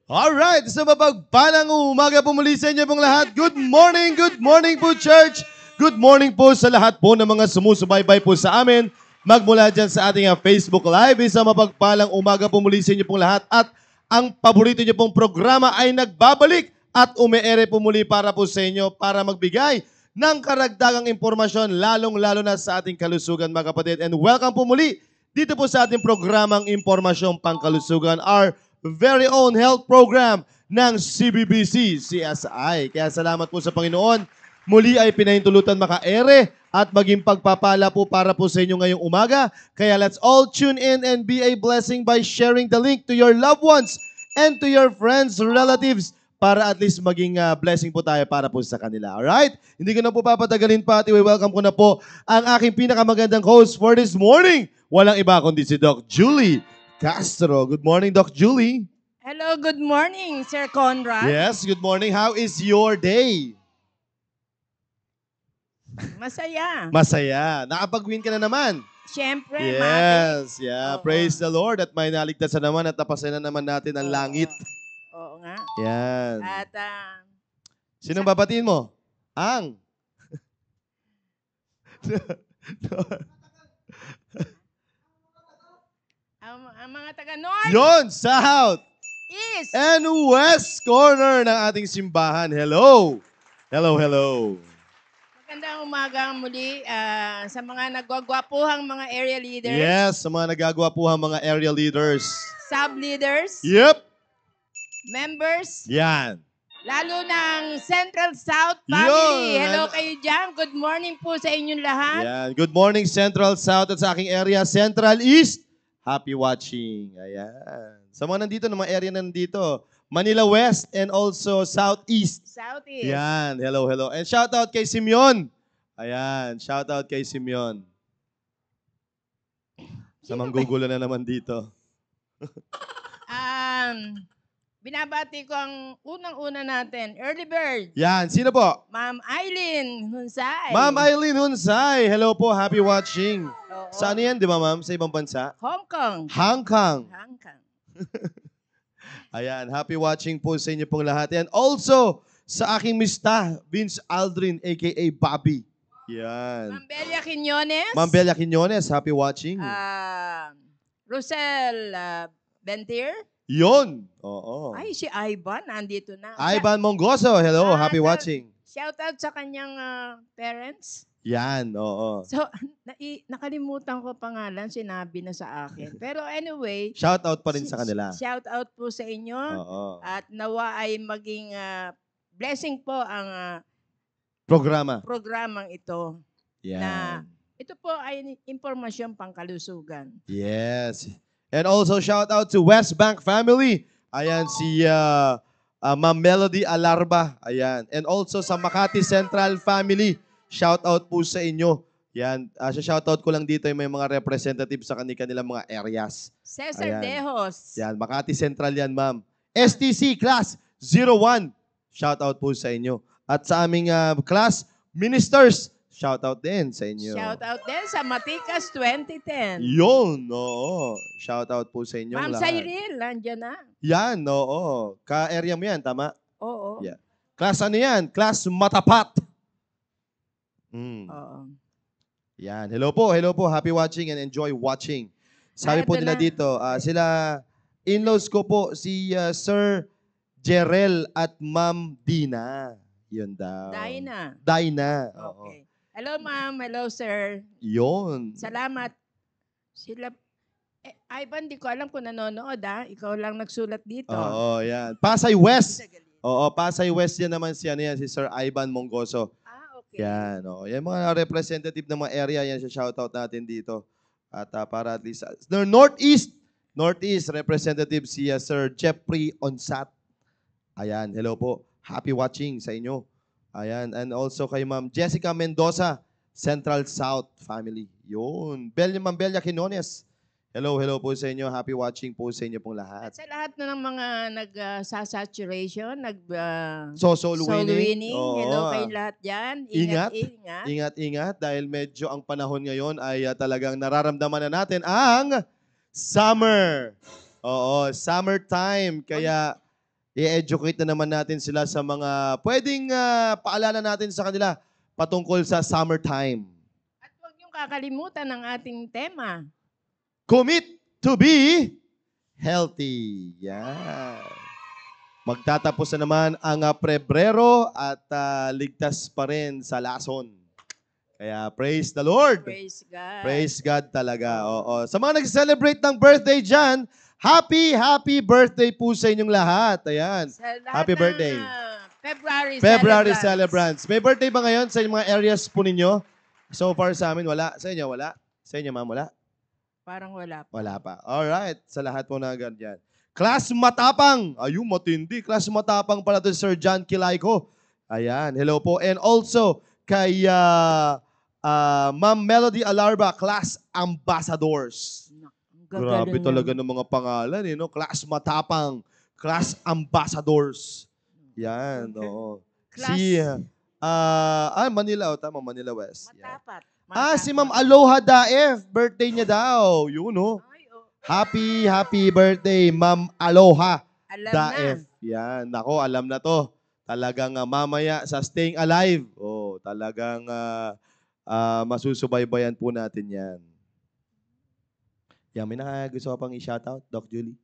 Alright, sa mapagpalang umaga po muli sa inyo pong lahat. Good morning po church. Good morning po sa lahat po ng mga sumusubaybay po sa amin. Magmula dyan sa ating Facebook Live. Isang mapagpalang umaga po muli sa inyo pong lahat. At ang paborito niyo pong programa ay nagbabalik at umeere po muli para po sa inyo para magbigay ng karagdagang impormasyon lalong-lalo na sa ating kalusugan mga kapatid. And welcome po muli dito po sa ating programang Impormasyong Pangkalusugan, our very own health program ng CBBC, CSI. Kaya salamat po sa Panginoon. Muli ay pinahintulutan makaere at maging pagpapala po para po sa inyo ngayong umaga. Kaya let's all tune in and be a blessing by sharing the link to your loved ones and to your friends, relatives, para at least maging blessing po tayo para po sa kanila. Alright? Hindi ko na po papatagalin pa at i-welcome ko na po ang aking pinakamagandang host for this morning. Walang iba kundi si Doc Julie Castro. Good morning, Doc Julie. Hello, good morning, Sir Conrad. Yes, good morning. How is your day? Masaya. Masaya. Nakapag-win ka na naman. Siyempre, Yes, yeah. Oo. Praise the Lord at may naligtas na naman at napasin na naman natin ang langit. Oo nga. Yan. At Sinong babatiin mo? Ang. ang mga taga-North, Yon, South East, and West corner ng ating simbahan. Hello. Hello, hello. magandang umaga muli sa mga nagwagwapuhang mga area leaders, Yes, sa mga nagagawa po ang mga area leaders. sub-leaders, Yep. members, Yan. lalo ng Central South Yun. family. Hello kayo dyan. Good morning po sa inyong lahat. Yan. Good morning, Central South at sa aking area, Central East. Happy watching. Ayan. Sa mga nandito, ng mga area na nandito, Manila West and also Southeast. Southeast. Yan. Hello, hello. And shout out kay Simeon. Ayan. Shout out kay Simeon. Sa manggugulo na naman dito. Binabati ko ang unang-una natin, Early Bird, Yan. Sino po? Ma'am Eileen Hunsay. Ma'am Eileen Hunsay. Hello po. Happy watching. Oo. Saan yan, di ba ma'am? Sa ibang bansa? Hong Kong. Hong Kong. Hong Kong. Ayan, happy watching po sa inyo pong lahat. And also, sa aking mista, Vince Aldrin, a.k.a. Bobby. Yan. Ma'am Belia Quiñones. Ma'am Bella Quiñones, happy watching. Rosel Bentir. Yon. Oo. Ay, si Ivan, nandito na. Ivan Mongoso, hello, Ah, happy sir. watching. Shout out sa kanyang parents. Yan, oo. So, nakalimutan ko pangalan, sinabi na sa akin. Pero anyway, Shout out pa rin sa kanila. shout out po sa inyo. Oo. At nawa ay maging blessing po ang Programa. programang ito. Yan. Ito po ay impormasyong pangkalusugan. Yes. And also shout out to West Bank family. Ayan si Ma'am Melody Alarba. Ayan. And also sa Makati Central family. Shout out po sa inyo. Yan. Shout out ko lang dito yung may mga representative sa kanilang mga areas. Cesar Ayan. Dejos. Yan. Makati Central yan, ma'am. STC Class 01. Shout out po sa inyo. At sa aming class, ministers. Shout out din sa inyo. Shout out din sa Matikas 2010. Yun, oo. Shout out po sa inyo Ma'am lahat. Cyril, nandiyan na. Yan, oo. Ka-area mo yan, tama? Oo. Yeah. Class ano yan? Class Matapat. Oo. Yan. Hello po. Happy watching and enjoy watching. Sabi po Ito nila na. dito, sila, in-laws ko po, si Sir Jerel at Ma'am Dina. Yun daw. Dina. Oo. Okay. Hello, ma'am. Hello, sir. Yun. Salamat. Sila, Ivan, di ko alam kung nanonood, Ikaw lang nagsulat dito. Oo, yan. Pasay West. Oo, Pasay West yan naman si Sir Ivan Mongoso. Okay. Yan, oo. Yan mga representative ng mga area, yan siya shoutout natin dito. At para at least, Northeast representative si Sir Jeffrey Onsat. Ayan, hello po. Happy watching sa inyo. Ayan, and also kay Ma'am Jessica Mendoza, Central South family. Yun. Ma'am Belia Quinones. Hello po sa inyo. Happy watching po sa inyo pong lahat. At sa lahat na ng mga nag-saturation, Soul soul winning. Oo. Hello kayo lahat dyan. Ingat. Ingat. Ingat dahil medyo ang panahon ngayon ay talagang nararamdaman na natin ang summer. Oo, summertime. Kaya i-educate na naman natin sila sa mga pwedeng paalala natin sa kanila patungkol sa summertime. At huwag niyong kakalimutan ng ating tema. Commit to be healthy. Yan. Magtatapos na naman ang Pebrero at ligtas pa rin sa lason. Kaya praise the Lord. Praise God. Praise God talaga. Oo. Sa mga nag-celebrate ng birthday dyan, happy birthday po sa inyong lahat. Ayan. Sa lahat Happy ng, birthday. February Celebrants. May birthday ba ngayon sa mga areas po ninyo? So far sa amin, wala. Sa inyo, wala? Sa inyo, ma'am, wala? Parang wala pa. Wala pa. Alright. Sa lahat po na ganyan. Class Matapang. Ayun, matindi. Class Matapang pala to Sir John Kilayko. Ayan. Hello po. And also, kay Ma'am Melody Alarba, Class Ambassadors. Grabe talaga ng mga pangalan, no? Class Matapang, Class Ambassadors. Yan, oo. Class. Si, Manila, tama, Manila West. Yan. Matapat. Si Ma'am Aloha Daef, birthday niya daw. Yun, no? Ay, oh. Happy birthday, Ma'am Aloha Alam Daef. na. Yan, nako, alam na to. Talagang mamaya sa Staying Alive, talagang masusubaybayan po natin yan. Yan, may gusto ka pang i-shoutout, Doc Julie?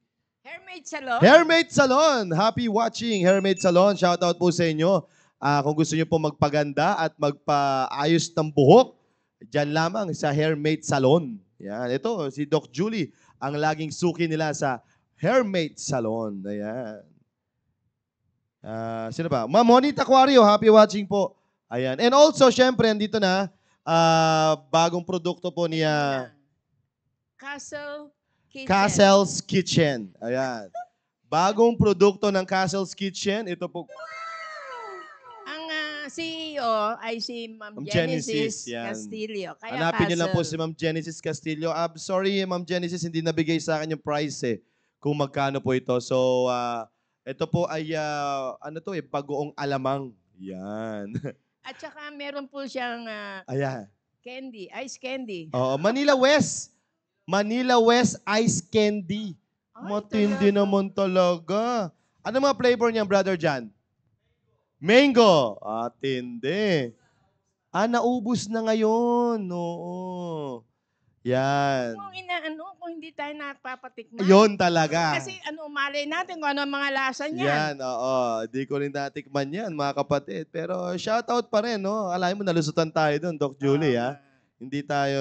Hairmate Salon. Hairmate Salon! Happy watching, Hairmate Salon. Shoutout po sa inyo. Kung gusto niyo po magpaganda at magpaayos ng buhok, dyan lamang sa Hairmate Salon. Yan, ito, si Doc Julie, ang laging suki nila sa Hairmate Salon. Ayan. Sino ba? Ma'am Monita Aquario, happy watching po. Ayan. And also, syempre, andito na, bagong produkto po niya, Castle Kitchen. Castle's Kitchen. Ayan. Bagong produkto ng Castle's Kitchen. Ito po. Ang CEO ay si Ma'am Ma'am Genesis yan. Castillo. Kaya Hanapin niyo lang po Castle. si Ma'am Genesis Castillo. Sorry, Ma'am Genesis, hindi nabigay sa akin yung price kung magkano po ito. So, ito po ay, bagoong alamang. Yan. At saka meron po siyang Ayan. candy, ice candy. Oo, Manila West Ice Candy. Ay, Matindi talaga. naman talaga. Ano mga flavor niya, Brother John? Mango. Tindi. Naubos na ngayon. Oo. Yan. Kung hindi tayo napapatikman. Yun talaga. Kasi malay natin kung ano ang mga lasa niyan. Yan, oo. Di ko rin natikman yan, mga kapatid. Pero shoutout pa rin, no? Alain mo, nalusutan tayo doon, Doc Julie, ha? Hindi tayo,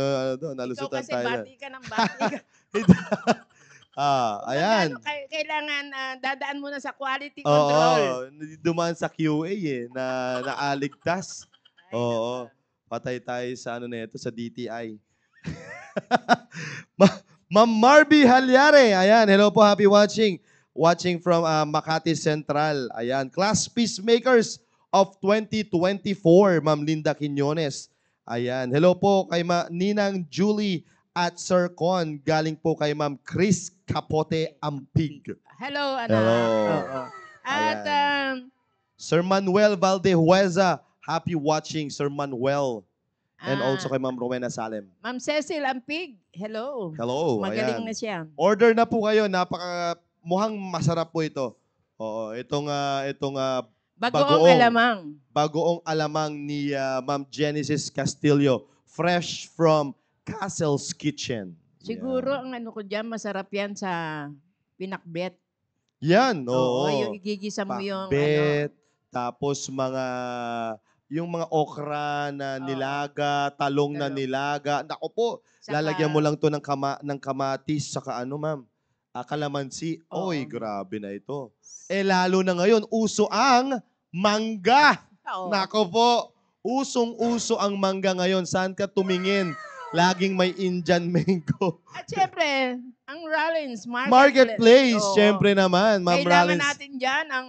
nalusutan Ikaw kasi tayo doon. bati ka ng bati ka. Ayan. Kailangan dadaan muna sa quality Oo, control. dumaan sa QA na naaligtas. Ay, Oo. nako. Patay tayo sa sa DTI. Ma'am Marby Halyare. Ayan, hello po, happy watching. Watching from Makati Central. Ayan, Class Peacemakers of 2024, Ma'am Linda Quiñones. Ayan, hello po kay Ninang Julie at Sir Con. Galing po kay Ma'am Chris Capote Ampig. Hello, anak. Hello. Oo. At Sir Manuel Valdehueza, happy watching, Sir Manuel. And also kay Ma'am Rowena Salem. Ma'am Cecil Ampig, hello. Hello, Magaling ayan. na siya. Order na po kayo, mukhang masarap po ito. Oo, itong Bagoong alamang. bagoong alamang ni Ma'am Genesis Castillo, fresh from Castle's Kitchen. Siguro ang ko dyan, masarap yan sa pinakbet. Yan, Oo, oo. yung igigisa mo yung Pakbet, tapos yung mga okra na nilaga, talong na Talong. nilaga. Naku po, Saka- lalagyan mo lang to ng kamatis, saka ma'am, kalamansi. Oo. Oy, grabe na ito. Lalo na ngayon, uso ang mangga. Oo. Nako po, usong-uso ang mangga ngayon. Saan ka tumingin? Laging may Indian mango. At syempre, ang Rollins Marketplace, Oo. syempre naman, Ma'am Kailangan Rollins. natin dyan ang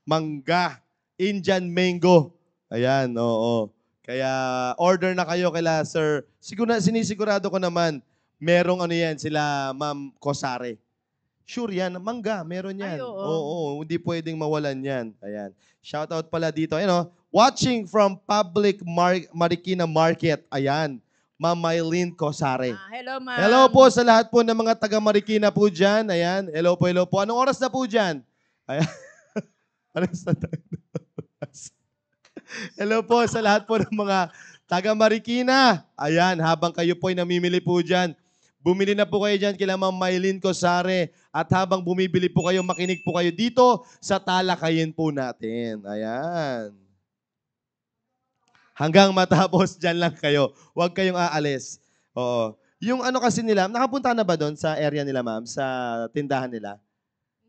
Mangga, Indian mango. Ayan, oo. Kaya order na kayo kila Sir. Sinisigurado ko naman, merong sila Ma'am Kosare. Sure yan, mangga, meron yan. Ay, oo. Oo, hindi pwedeng mawalan yan. Ayan. Shoutout pala dito. Watching from Public Marikina Market. Ayan. Ma'am Mylene Kosare. hello, ma'am. Hello po sa lahat po ng mga taga Marikina po dyan. Ayan. Hello po, hello po. Anong oras na po dyan? Ayan. Parehas na tayo. Hello po sa lahat po ng mga taga Marikina. Ayan, habang kayo po ay namimili po dyan, bumili na po kayo dyan kila Ma'am Maylin Cosare. At habang bumibili po kayo, makinig po kayo dito sa talakayin po natin. Ayan. Hanggang matapos dyan lang kayo. Huwag kayong aalis. Oo. Yung ano kasi nila, nakapunta na ba doon sa area nila, ma'am? Sa tindahan nila?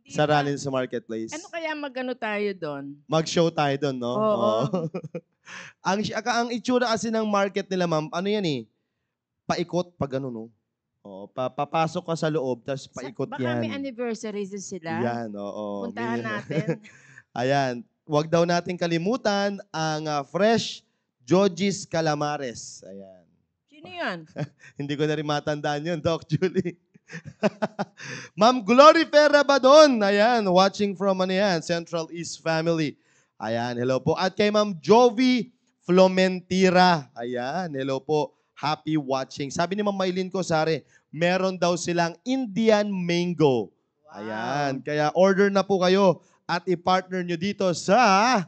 Hindi Sa pa. Rollins Marketplace? Ano kaya magano tayo doon? Mag-show tayo doon, no? Oo. Ang itsura kasi ng market nila, ma'am, ano yan eh? Paikot, pag ano, no? Oo, papasok ka sa loob, tapos paikot Baka may yan. anniversary din sila. Yan, oo. Puntahan natin. Ayan. Huwag daw natin kalimutan ang fresh Jojis Calamares. Ayan. Sino yan? Hindi ko na rin matandaan yun, Doc Julie. Ma'am Glory Ferra ba doon? Ayan, watching from ano yan, Central East Family. Ayan, hello po. At kay Ma'am Jovi Flomentira. Ayan, hello po. Happy watching. Sabi ni Ma'am Maylin Cosare, meron daw silang Indian Mango. Ayan, kaya order na po kayo at i-partner nyo dito sa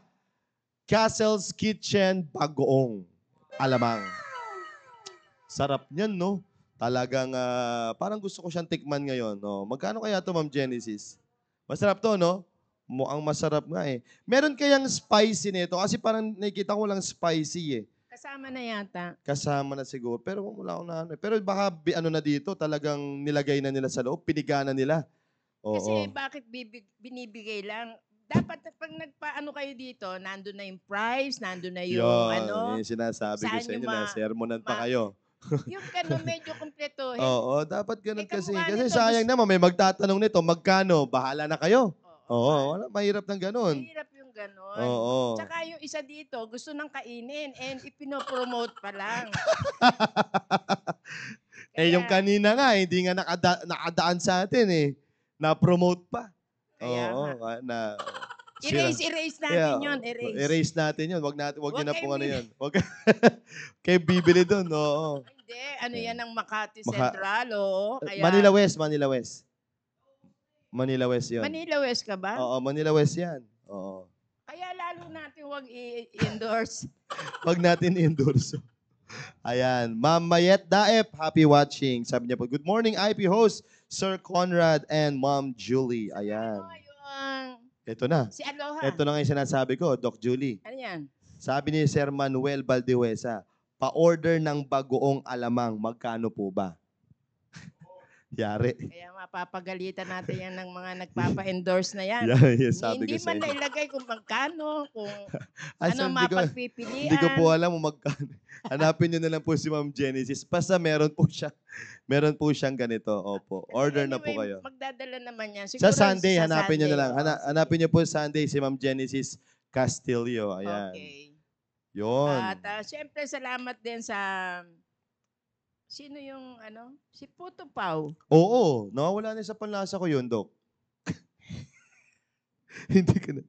Castle's Kitchen Bagoong, Alamang. Sarap niyan, no? Talagang parang gusto ko siyang tikman ngayon. No? Magkano kaya to, Ma'am Genesis? Masarap to, no? Mukhang masarap nga eh. Meron kayang spicy nito? Kasi parang nakikita ko lang spicy eh. Kasama na yata. Kasama na siguro. Pero wala ko na ano. Pero baka ano na dito, talagang nilagay na nila sa loob, piniga na nila. Oo. Kasi bakit binibigay lang? Dapat pag nagpaano kayo dito, nandun na yung price, nandun na yung Yun, yung sinasabi ko saan sa inyo yung na sermonan pa kayo. yung ganun, medyo kompleto. Oo, dapat ganun kasi. kamukha Kasi nito, sayang naman, may magtatanong nito, magkano? Bahala na kayo. Oo, wala, mahirap ng ganun. Mahirap yung ganun. Oo. Tsaka yung isa dito, gusto nang kainin and ipinopromote pa lang. Yung kanina nga, hindi nga nakadaan sa atin eh. Na-promote pa. Kaya Oo, nga. sira. Erase natin yun, erase. Erase natin yun. Wag niyo na kayo pong ano bibili. yun. Wag kayo bibili doon. Oo. Hindi, ano yan ang Makati Central, oo. Kaya, Manila West, Manila West. Manila West yun. Manila West ka ba? Oo, Manila West yan. Oo. Kaya lalo natin wag i-endorse. Wag natin i-endorse. Ayan. Ma'am Mayet Daep, happy watching. Sabi niya po, good morning, IP host, Sir Conrad and Ma'am Julie. Ayan. Ano yung Ito na. si Aloha? Ito na nga yung sinasabi ko, Doc Julie. Ano yan? Sabi ni Sir Manuel Valdihuesa, pa-order ng bagoong alamang, magkano po ba? Yari. Kaya mapapagalitan natin yan ng mga nagpapa-endorse na yan. Yan, sabi Hindi ko sa man inyo. nailagay kung magkano, kung Ay, ano sir, mapagpipilian. Hindi ko po alam kung magkano. Hanapin nyo na lang po si Ma'am Genesis. Basta meron po siyang ganito. Opo. Order na po Anyway, kayo. Magdadala naman yan. Sa Siguro Sunday, sa hanapin nyo na lang. oo. Hanapin nyo po Sunday si Ma'am Genesis Castillo. Ayan. Okay. Yun. At syempre salamat din sa sino yung ano? Si Puto Pau. Oo. Nawawala na sa panlasa ko yun, Dok. Hindi ko na.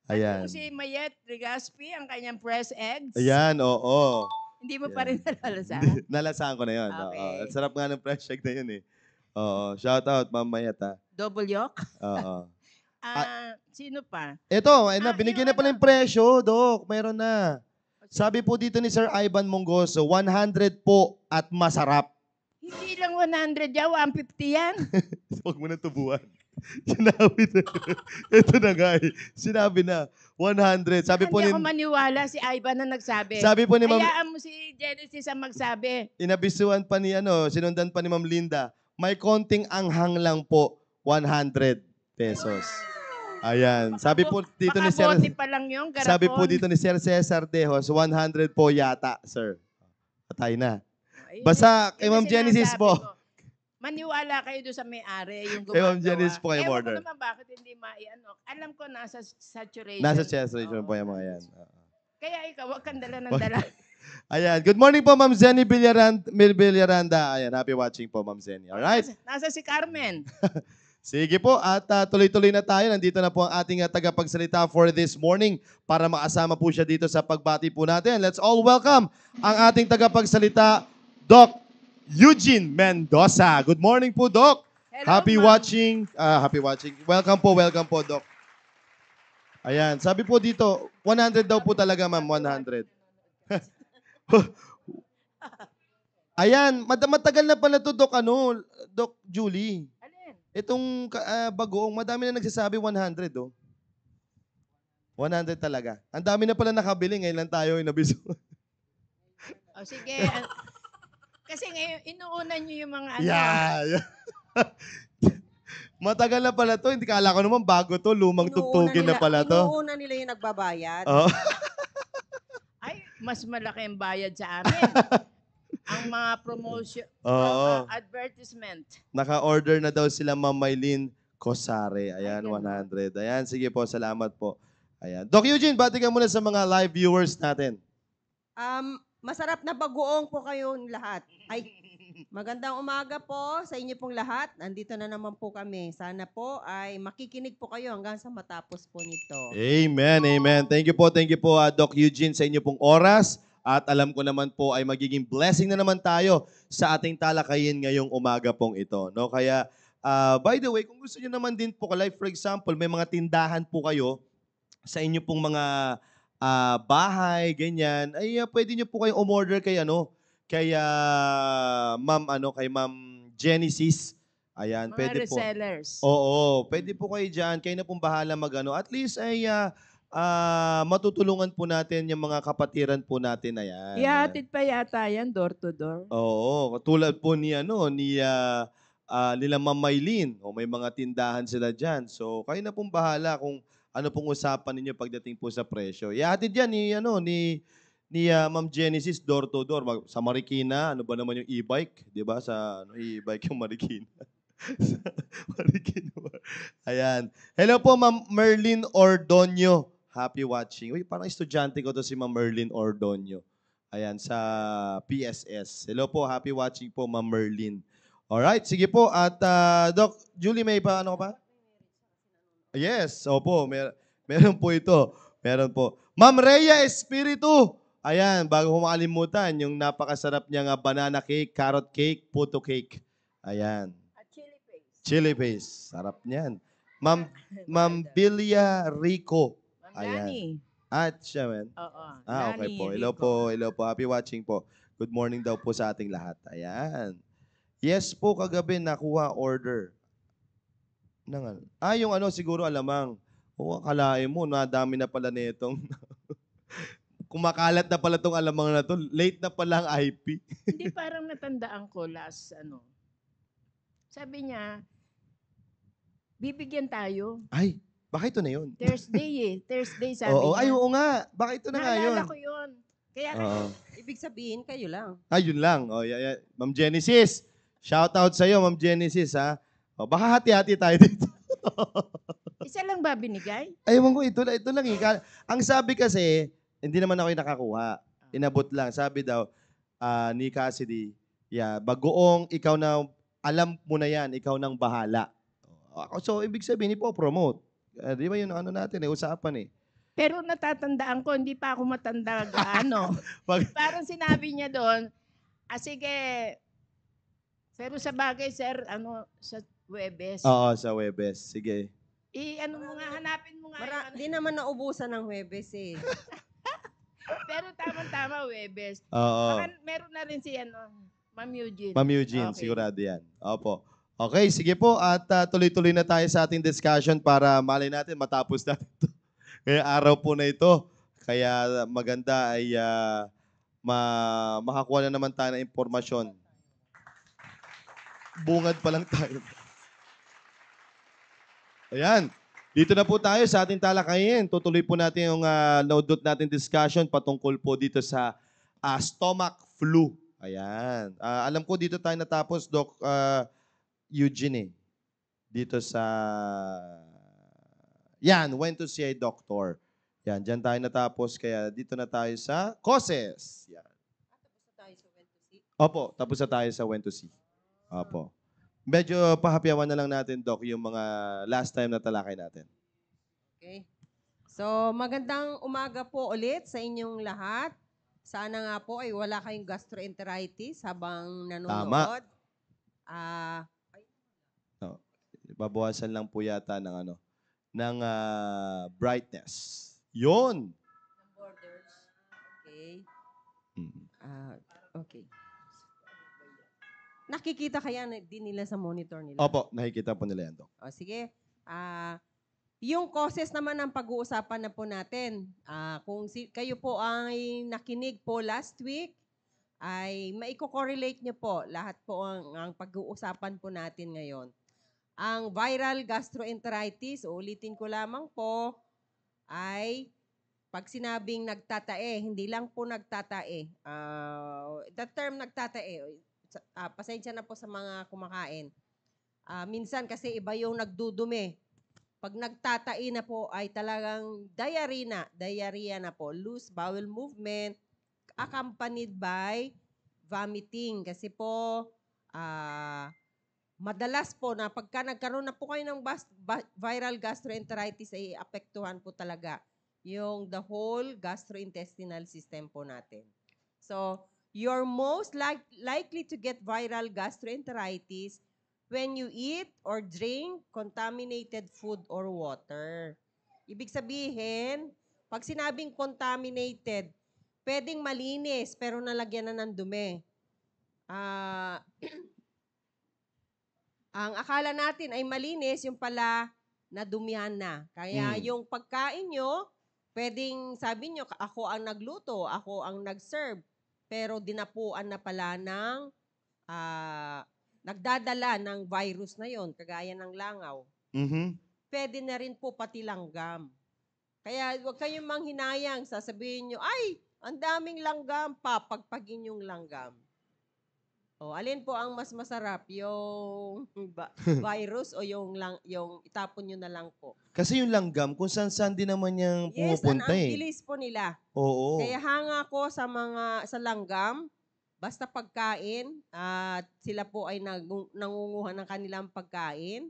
Ayan. At yung si Mayet Legaspi, ang kanyang press eggs. Ayan, oo. Hindi mo pa rin nalalasa. Nalasahan ko na yun. Okay. Oo. Ang sarap nga ng fresh egg na yun eh. Oo. Shout out, Ma'am Mayata. Double yolk. Oo. Sino pa? Ito, binigyan yung na pala yung presyo, Dok. Mayroon na. Sabi po dito ni Sir Ivan Mongoso, 100 po at masarap. Hindi lang 100 yan, 150 yan. Huwag mo na tubuan. Sinabi na. Ito na nga eh. Sinabi na. 100. Sabi po Hindi ni... ako maniwala si Ivan na nagsabi. Sabi po ni Ma'am... Hayaan mo si Genesis ang magsabi. Inabisuan pa ni sinundan pa ni Ma'am Linda. May konting anghang lang po, 100 pesos. Ayan. Sabi po dito ni Sir... Baka bote pa lang yung garapon. Sabi po dito ni Sir Cesar Dejos, 100 po yata, sir. Patay na. Ayun, Basta kay yun Ma'am ang Genesis sinasabi po. ko. Maniwala kayo doon sa may-ari, yung Kay Ma'am gumagawa. Genesis po kayo Ewan order. ko naman bakit hindi maiano. Alam ko nasa saturation. Nasa saturation Oo. po yung mga yan. Kaya ikaw, wag kang dala ng dala. Ayan. Good morning po, Ma'am Zenny Villaranda. Ayan. Happy watching po, Ma'am Zenny. Alright? Nasa si Carmen. Sige po. At tuloy-tuloy na tayo. Nandito na po ang ating tagapagsalita for this morning para makasama po siya dito sa pagbati po natin. Let's all welcome ang ating tagapagsalita, Doc Eugene Mendoza. Good morning po, Doc. Hello, Happy ma'am. watching. Happy watching. Welcome po, Doc. Ayan, sabi po dito, 100 daw po talaga, ma'am, 100. Ayan, matagal na pala to, Doc Julie. Alin? Itong bagoong, madami na nagsasabi 100, oh. 100 talaga. Ang dami na pala nakabili, ngayon lang tayo inabiso. O sige. Kasi ngayon, inuunan nyo yung mga ano. Yeah. Matagal na pala to. Hindi kala ko naman bago to. Lumang tugtugin na pala to. Inuuna nila yung nagbabayad. Oh. Ay, mas malaki ang bayad sa amin. Ang mga promotion, Oo. advertisement. Naka-order na daw sila, Ma'am Maylene Cosare. Ayan, Ay, ganun. 100. Ayan, sige po. Salamat po. Ayan. Doc Eugene, bati ka muna sa mga live viewers natin. Masarap na bagoong po kayong lahat. Ay, magandang umaga po sa inyo pong lahat. Nandito na naman po kami. Sana po ay makikinig po kayo hanggang sa matapos po nito. Amen, amen. Thank you po, Doc Eugene, sa inyo pong oras. At alam ko naman po ay magiging blessing na naman tayo sa ating talakayin ngayong umaga pong ito. No? Kaya, by the way, kung gusto niyo naman din po, like for example, may mga tindahan po kayo sa inyo pong mga bahay, ganyan, ay pwede niyo po kayong umorder kay kay Ma'am Genesis. Ayan, Mga pwede po. resellers. Oo, pwede po kayo dyan. Kayo na pong bahala At least ay matutulungan po natin yung mga kapatiran po natin. Ayan. Ihatid pa yata yan, door to door. Oo, katulad po nila Ma'am Maylene. O may mga tindahan sila dyan. So, kayo na pong bahala kung ano pong usapan ninyo pagdating po sa presyo. Ihatid yan ni Ma'am Genesis door to door. Sa Marikina, ano ba naman yung e-bike? Di ba? Sa e-bike yung Marikina. Marikina. Ayan. Hello po, Ma'am Merlin Ordonio. Happy watching. Uy, parang estudyante ko to si Ma'am Merlin Ordonio. Ayan, sa PSS. Hello po, happy watching po, Ma'am Merlin. Alright, sige po. At Doc Julie, may pa ano pa? Yes, opo. Meron po ito. Meron po. Ma'am Rhea Espiritu. Ayan, bago ko makalimutan, yung napakasarap niyang banana cake, carrot cake, puto cake. Ayan. At chili paste. Chili paste. Sarap niyan. Ma'am Bilia Rico. Ma'am Ayan. Lani. At siya, man. Oo. Okay Lani po. Rico. Hello po. Happy watching po. Good morning daw po sa ating lahat. Ayan. Yes po, kagabi nakuha order. Yung siguro alamang. Oo, akalain mo, nadami na pala nitong. Kumakalat na pala tong alamang na to. Late na pala ang IP. Hindi, parang natandaan ko last, sabi niya, bibigyan tayo. Ay, baka ito na yun. Thursday sabi Oo, niya. ay oo nga. Baka ito na nga yun. Naalala ko yun. Kaya Oo. Ibig sabihin, kayo lang. Ayun lang. Oh, yeah. Ma'am Genesis. Shout out sa iyo, Ma'am Genesis, ha. O, baka hati-hati tayo dito. isa lang ba binigay? Aywan ko, ito lang eh. Ang sabi kasi, hindi naman ako yung nakakuha. Inabot lang. Sabi daw ni Cassidy, bagoong, ikaw na, alam mo na yan, ikaw nang bahala. So, ibig sabihin, ipo-promote. Di ba yun natin, usapan eh. Pero natatandaan ko, hindi pa ako matanda gaano. Parang sinabi niya doon, sige, pero sa bagay, sir, sa Huwebes. Oo, sa Huwebes. Sige. Hanapin mo nga. Di naman naubusan ng Huwebes eh. Pero tama-tama, Huwebes. Oo. Baka meron na rin si Ma'am Eugene. Ma'am Eugene, Okay. sigurado yan. Opo. Okay, sige po. At tuloy-tuloy na tayo sa ating discussion para malay natin matapos natin ito. Kaya araw po na ito. Kaya maganda ay makakuha na naman tayo ng impormasyon. Bungad pa lang tayo. Ayan. Dito na po tayo sa ating talakayin. Tutuloy po natin yung naudot natin discussion patungkol po dito sa stomach flu. Ayan. Alam ko dito tayo natapos, Doc Eugene. Dito sa... Yan, went to see a doctor. Yan, dyan tayo natapos. Kaya dito na tayo sa causes. Yan. Opo, tapos na tayo sa went to see. Opo. Medyo pahapyawan na lang natin, Doc, yung mga last time na talakay natin. Okay. So, magandang umaga po ulit sa inyong lahat. Sana nga po ay wala kayong gastroenteritis habang nanonood. Babawasan lang po yata ng ng brightness. Yun. Borders. Okay. Mm. Okay. Nakikita kaya din nila sa monitor nila? Opo, nakikita po nila yan, Dok. O, sige. Yung causes naman ng pag-uusapan na po natin. Kung kayo po ay nakinig po last week, ay maiko-correlate nyo po lahat po ang pag-uusapan po natin ngayon. Ang viral gastroenteritis, ulitin ko lamang po, ay pag sinabing nagtatae, hindi lang po nagtatae. The term nagtatae, pasensya na po sa mga kumakain. Minsan kasi iba yung nagdudumi. Pag nagtatae na po ay talagang diarrhea na po, loose bowel movement, accompanied by vomiting. Kasi po, madalas po na pagka nagkaroon na po kayo ng viral gastroenteritis ay apektuhan po talaga yung the whole gastrointestinal system po natin. So, you're most likely to get viral gastroenteritis when you eat or drink contaminated food or water. Ibig sabihin, pag sinabing contaminated, pwedeng malinis pero nalagyan na ng dumi. Ang akala natin ay malinis, yung pala nadumihan na. Kaya yung pagkain nyo, pwedeng sabi nyo, ako ang nagluto, ako ang nag-serve, pero dinapuan na pala ng nagdadala ng virus na yon, kagaya ng langaw. Mm-hmm. Pwede na rin po pati langgam. Kaya huwag kayong manghinayang, sasabihin nyo, ay, ang daming langgam, papagpagin yung langgam. Alin po ang mas masarap, yung virus o yung itapon nyo na lang po? Kasi yung langgam, kung saan-saan din naman yung pumupunta ang bilis po nila. Oo. Kaya hanga ko sa langgam, basta pagkain, at sila po ay nangunguha ng kanilang pagkain,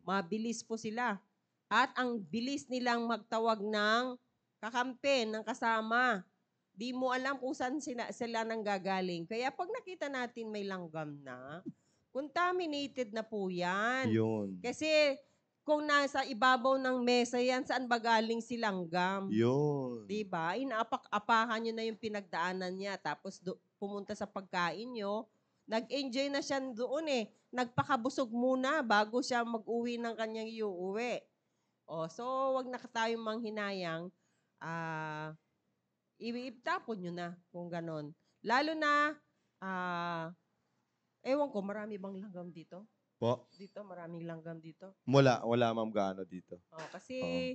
mabilis po sila. At ang bilis nilang magtawag ng kakampi, ng kasama. Di mo alam kung saan sila nanggagaling. Kaya pag nakita natin may langgam na, contaminated na po yan. Yun. Kasi kung nasa ibabaw ng mesa yan, saan ba galing si langgam? Yun. Diba? Inaapak-apakan nyo na yung pinagdaanan niya. Tapos pumunta sa pagkain nyo. Nag-enjoy na siya doon eh. Nagpakabusog muna bago siya mag-uwi ng kanyang iuuwi. So, wag na tayong manghinayang. Itapon nyo na kung ganon. Lalo na, ewan ko, marami bang langgam dito? Po? Dito, maraming langgam dito. Wala ma'am gaano dito. Kasi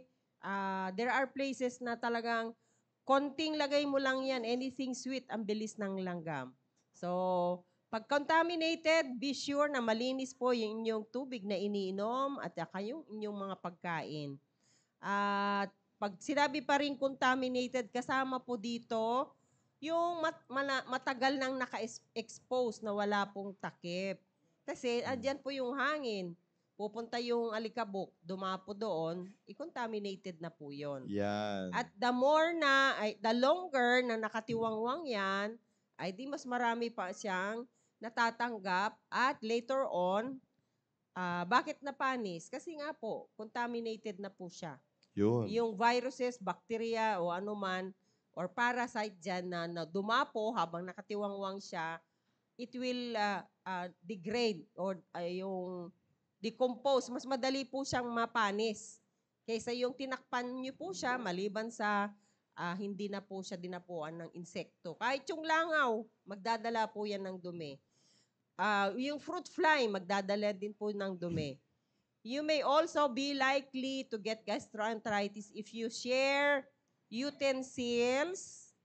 there are places na talagang konting lagay mo lang yan, anything sweet, ang bilis ng langgam. So, pag contaminated, be sure na malinis po yung inyong tubig na iniinom at saka yung inyong mga pagkain. At pag sinabi pa rin contaminated, kasama po dito yung matagal nang naka-expose na wala pong takip. Kasi andyan po yung hangin. Pupunta yung alikabok, dumapo doon, i-contaminated na po yun. Yan. At the longer na nakatiwangwang yan, ay di mas marami pa siyang natatanggap at later on, bakit napanis? Kasi nga po, contaminated na po siya. Yun. Yung viruses, bacteria o anuman, or parasite dyan na dumapo habang nakatiwangwang siya, it will degrade or yung decompose. Mas madali po siyang mapanis. Kaysa yung tinakpan niyo po siya, maliban sa hindi na po siya dinapuan ng insekto. Kahit yung langaw, magdadala po yan ng dumi. Yung fruit fly, magdadala din po ng dumi. You may also be likely to get gastroenteritis if you share utensils,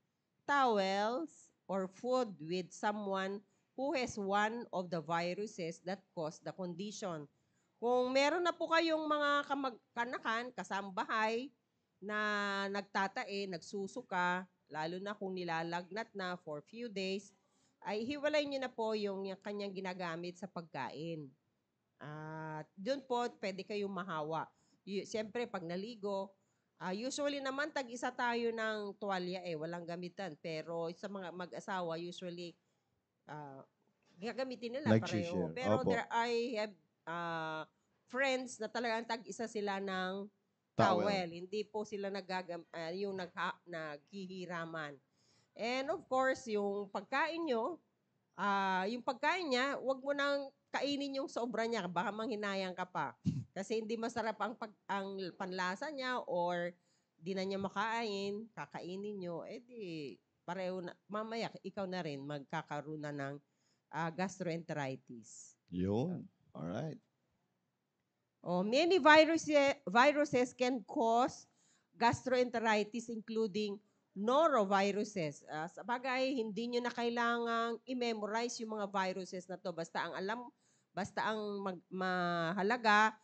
towels, or food with someone who has one of the viruses that cause the condition. Kung meron na po kayong mga kamag-kanakan, kasambahay, na nagtatae, nagsusuka, lalo na kung nilalagnat na for few days, ay hiwalay nyo na po yung kanyang ginagamit sa pagkain. Doon po, pwede kayong mahawa. Siyempre, pag naligo, usually naman, tag-isa tayo ng tuwalya walang gamitan. Pero sa mga mag-asawa, usually, gagamitin nila pareho. Pero I have friends na talagang tag-isa sila ng towel. Hindi po sila yung naghihiraman. And of course, yung pagkain nyo, yung pagkain niya, wag mo nang kainin yung sobra niya, baka manghinayang ka pa. Kasi hindi masarap ang panlasa niya or di na niya makain, kakainin nyo, di pareho na, mamaya ikaw na rin magkakaroon na ng gastroenteritis. Yun. Alright. Many viruses can cause gastroenteritis including noroviruses. Sa bagay, hindi nyo na kailangang i-memorize yung mga viruses na to. Basta ang mahalaga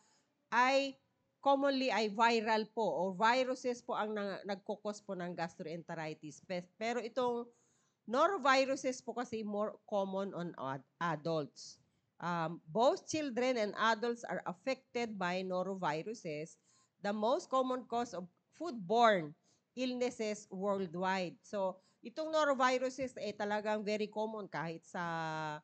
ay commonly ay viral po o viruses po ang nagkukos po ng gastroenteritis. Pero itong noroviruses po kasi more common on adults. Both children and adults are affected by noroviruses, the most common cause of foodborne illnesses worldwide. So, itong noroviruses ay talagang very common kahit sa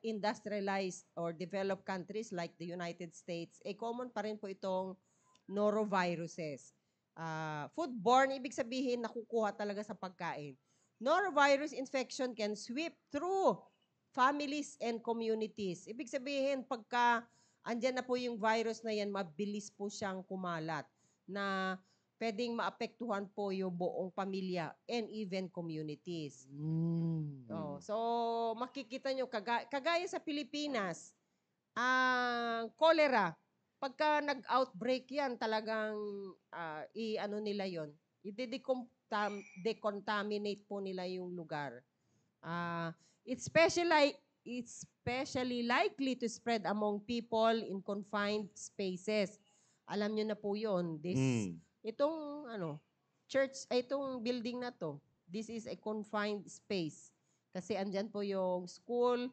industrialized or developed countries like the United States. Common pa rin po itong noroviruses. Foodborne, ibig sabihin nakukuha talaga sa pagkain. Norovirus infection can sweep through families and communities. Ibig sabihin, pagka andyan na po yung virus na yan, mabilis po siyang kumalat na pwedeng maapektuhan po yung buong pamilya and even communities. So, makikita nyo, kagaya sa Pilipinas, ang cholera, pagka nag-outbreak yan, talagang i-ano nila yon, i-decontaminate po nila yung lugar. It's especially likely to spread among people in confined spaces. Alam nyo na po yun. Itong church, itong building na to, this is a confined space. Kasi andyan po yung school,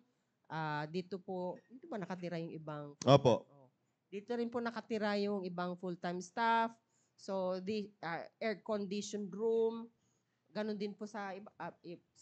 dito ba nakatira yung ibang? Opo. Dito rin po nakatira yung ibang full-time staff. So, the air-conditioned room, ganun din po sa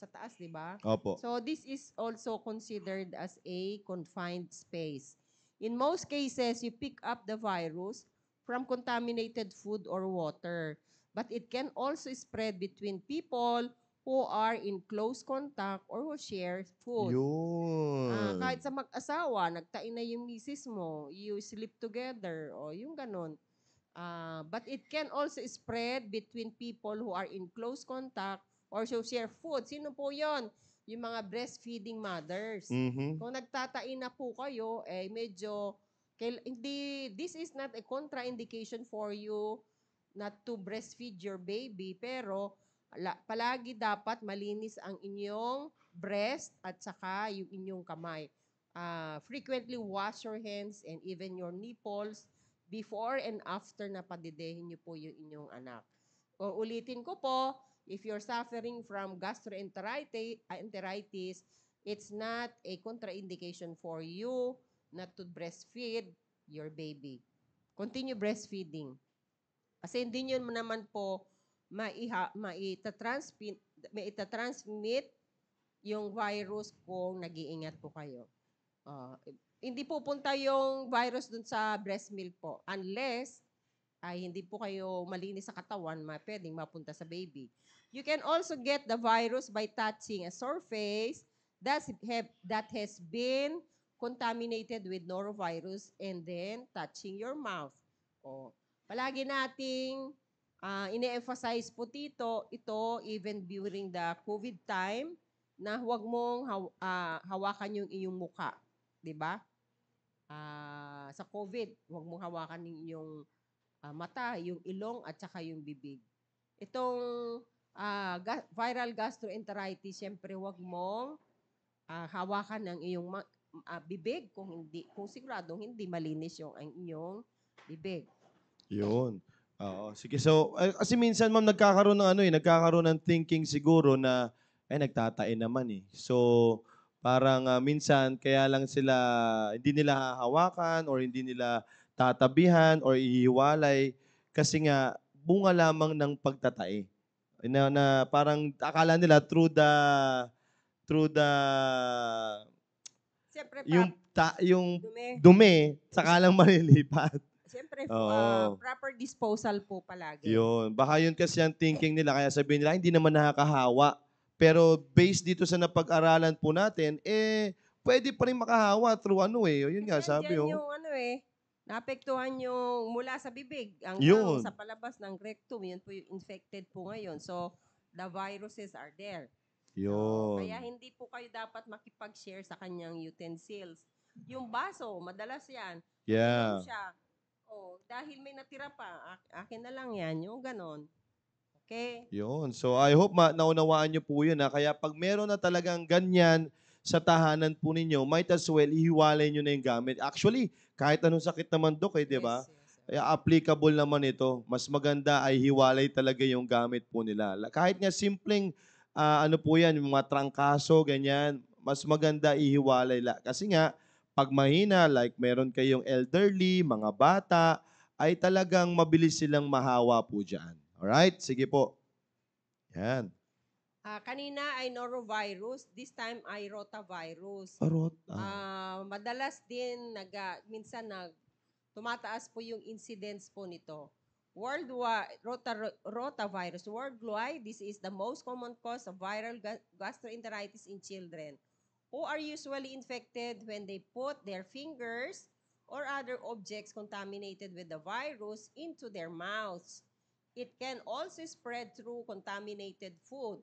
taas, di ba? Opo. So, this is also considered as a confined space. In most cases, you pick up the virus from contaminated food or water. But it can also spread between people who are in close contact or who share food. Yun. Kahit sa mag-asawa, nagtain na yung misis mo, you sleep together, o yung ganun. But it can also spread between people who are in close contact or who share food. Sino po yon? Yung mga breastfeeding mothers. Kung nagtatain na po kayo, medyo, this is not a contraindication for you not to breastfeed your baby, pero palagi dapat malinis ang inyong breast at saka yung inyong kamay. Frequently wash your hands and even your nipples before and after na padidehin niyo po yung inyong anak. Ulitin ko po, if you're suffering from gastroenteritis, it's not a contraindication for you not to breastfeed your baby. Continue breastfeeding. Kasi hindi nyo naman po maitatransmit yung virus kung nag-iingat po kayo. Hindi pupunta yung virus dun sa breast milk po unless ay hindi po kayo malinis sa katawan, pwedeng mapunta sa baby. You can also get the virus by touching a surface that has been contaminated with norovirus and then touching your mouth. Palagi nating ine-emphasize po ito even during the COVID time na huwag mong hawakan yung iyong muka. Diba? Sa COVID, huwag mong hawakan yung iyong mata, yung ilong, at saka yung bibig. Itong viral gastroenteritis, syempre huwag mong hawakan ng iyong bibig kung siguradong hindi malinis yung ang inyong bibig. Yun. Oo. Sige. So, kasi minsan ma'am nagkakaroon ng thinking siguro na nagtatain naman eh. So, parang minsan kaya lang sila hindi nila hahawakan or hindi nila tatabihan or ihiwalay kasi nga bunga lamang ng pagtatae. Na parang akala nila through the Siyempre, yung dumi saka lang malilipat. Siyempre, Siyempre, Oo. proper disposal po palagi. Yun. Baka yun kasi ang thinking nila. Kaya sabihin nila, hindi naman nakakahawa. Pero based dito sa napag-aralan po natin, pwede pa rin makahawa through ano eh. Yun nga, Kasi sabi andyan oh. yung naapektuhan yung mula sa bibig hanggang Yun. sa palabas ng rectum. Yun po yung infected po ngayon. So, the viruses are there. So, Yun. kaya hindi po kayo dapat makipag-share sa kanyang utensils. Yung baso, madalas yan. Inom Yeah. siya. Oh, dahil may natira pa, akin na lang yan. Yung ganon. Okay? Yun. So I hope naunawaan nyo po yun. Kaya pag meron na talagang ganyan sa tahanan po ninyo, might as well ihiwalay nyo na yung gamit. Actually, kahit anong sakit naman, Dok, di ba? Yes, yes. Kaya applicable naman ito. Mas maganda ay hiwalay talaga yung gamit po nila. Kahit nga simpleng, ano po yan, yung mga trangkaso, ganyan, mas maganda ihiwalay. Kasi nga, pag mahina, like meron kayong elderly, mga bata, ay talagang mabilis silang mahawa po dyan. Alright? Sige po. Yan. Kanina ay norovirus, this time ay rotavirus. Parot. Madalas din minsan tumataas po yung incidence po nito. Worldwide, rotavirus. Worldwide, this is the most common cause of viral gastroenteritis in children who are usually infected when they put their fingers or other objects contaminated with the virus into their mouths. It can also spread through contaminated food.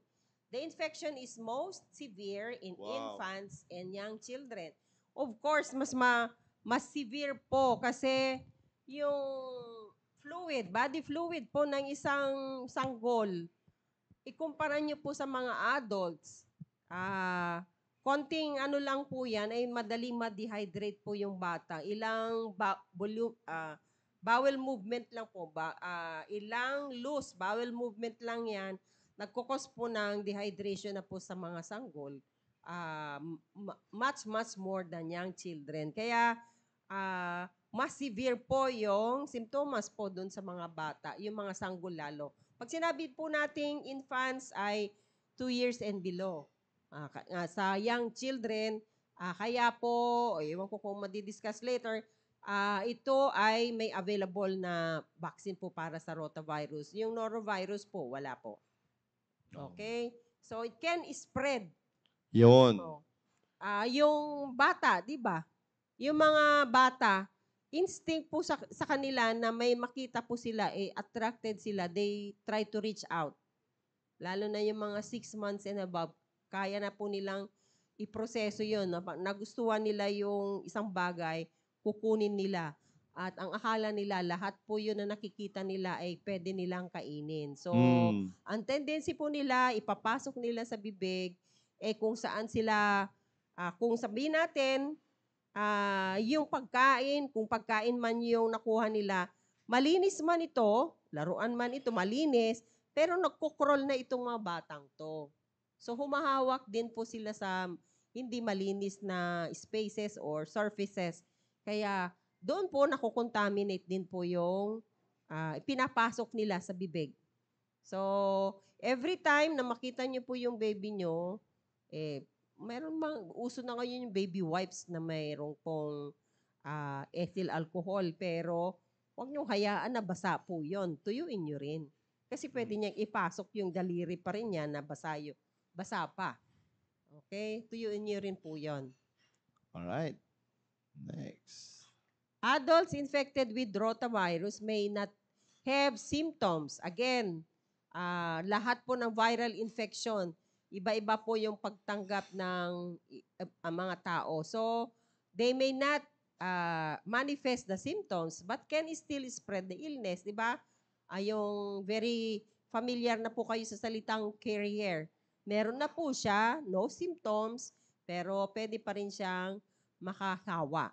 The infection is most severe in infants and young children. Of course, mas severe po kasi yung body fluid po ng isang sanggol, ikumpara nyo po sa mga adults, konting ano lang po yan, ay madaling ma-dehydrate po yung bata. Ilang bowel movement lang po, ilang loose bowel movement lang yan, nagkukos po ng dehydration na po sa mga sanggol, much more than young children. Kaya, mas severe po yung symptoms po dun sa mga bata, yung mga sanggol lalo. Pag sinabi po nating infants ay 2 years and below. Sa young children, kaya po, ewan ko kung madidiscuss later, ito ay may available na vaccine po para sa rotavirus. Yung norovirus po, wala po. Okay? So, it can spread. Yun. Yung bata, di ba? Yung mga bata, instinct po sa kanila na may makita po sila, attracted sila, they try to reach out. Lalo na yung mga 6 months and above, kaya na po nilang iproseso yun. Nagustuhan nila yung isang bagay, kukunin nila. At ang akala nila, lahat po yun na nakikita nila ay pwede nilang kainin. So, ang tendency po nila, ipapasok nila sa bibig, kung saan sila, kung sabihin natin, yung pagkain, kung pagkain man yung nakuha nila, malinis man ito, laruan man ito, malinis, pero nagkukrol na itong mga batang to. So, humahawak din po sila sa hindi malinis na spaces or surfaces. Kaya, doon po nakukontaminate din po yung pinapasok nila sa bibig. So, every time na makita nyo po yung baby nyo, uso na ngayon yung baby wipes na mayroong pong ethyl alcohol. Pero, huwag nyo hayaan na basa po yun. Tuyuin nyo rin. Kasi pwede niyang ipasok yung daliri pa rin niya na basa pa. Okay? Tuyuin nyo rin po yun. Alright. Next. Adults infected with rotavirus may not have symptoms. Again, lahat po ng viral infection, iba-iba po yung pagtanggap ng mga tao. So, they may not manifest the symptoms but can still spread the illness. Diba? Yung very familiar na po kayo sa salitang carrier. Meron na po siya, no symptoms, pero pwede pa rin siyang makahawa.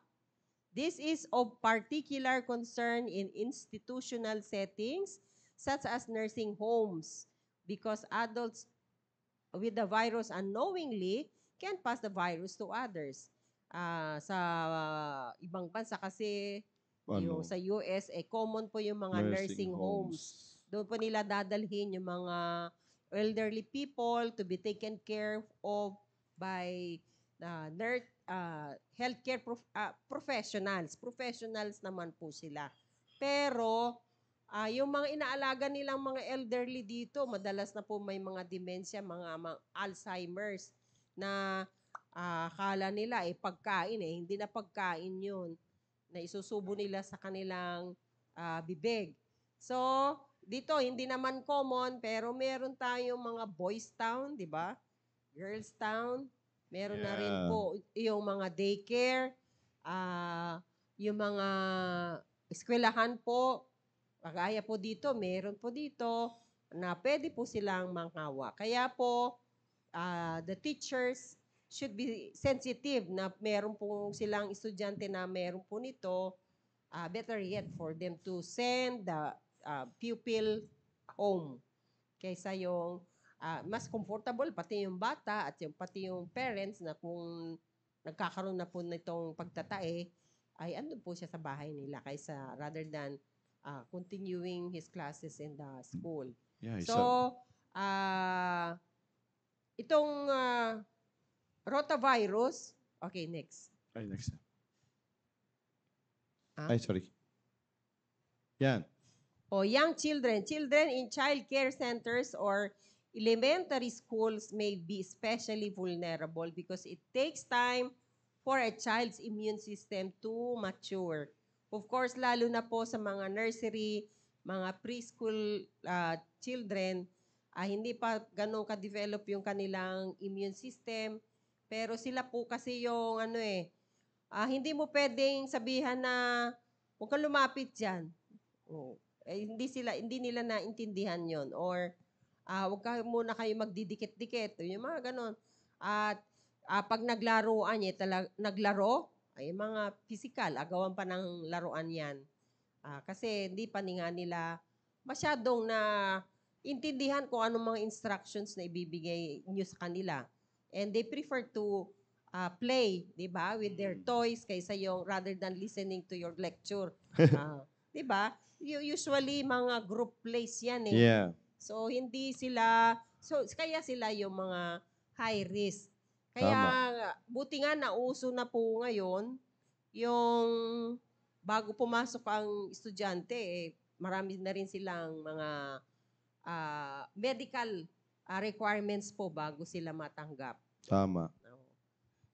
This is of particular concern in institutional settings such as nursing homes because adults with the virus unknowingly can pass the virus to others. Sa ibang bansa kasi, yung sa US, common po yung mga nursing homes. Doon po nila dadalhin yung mga elderly people to be taken care of by healthcare professionals. Professionals naman po sila. Pero, yung mga inaalaga nilang mga elderly dito, madalas na po may mga dementia, mga Alzheimer's, na akala nila pagkain hindi na pagkain yun, na isusubo nila sa kanilang bibig. So, dito, hindi naman common, pero meron tayong mga boys town, di ba? Girls town. Meron na rin Yeah. po yung mga daycare, yung mga eskwelahan po. Kagaya po dito, meron po dito na pwede po silang manghawa. Kaya po, the teachers should be sensitive na meron po silang estudyante na meron po nito. Better yet for them to send the pupil home kaysa yung mas comfortable pati yung bata at pati yung parents na kung nagkakaroon na po nitong pagtatae ay andun po siya sa bahay nila kaysa rather than continuing his classes in the school. Yeah, So, itong rotavirus, okay, next. Ay, next. Ay, sorry. Yan. Young children in child care centers or elementary schools may be especially vulnerable because it takes time for a child's immune system to mature. Of course, lalo na po sa mga nursery, mga preschool children, hindi pa ganun ka-develop yung kanilang immune system. Pero sila po kasi yung hindi mo pwedeng sabihan na huwag kang lumapit dyan. Hindi nila naintindihan yon or huwag ka muna kayo magdidikit-dikit. Yung mga ganon. At pag naglaruan naglaro, ay mga physical, agawan pa ng laruan yan. Kasi hindi pa nga nila masyadong na intindihan kung anong mga instructions na ibibigay nyo sa kanila. And they prefer to play, di ba, with their toys kaysa yung rather than listening to your lecture. Di ba? Usually, mga group plays yan Yeah. So, kaya sila yung mga high risk. Kaya, buti nga nauso na po ngayon, yung bago pumasok ang estudyante, marami na rin silang mga medical requirements po bago sila matanggap. Tama.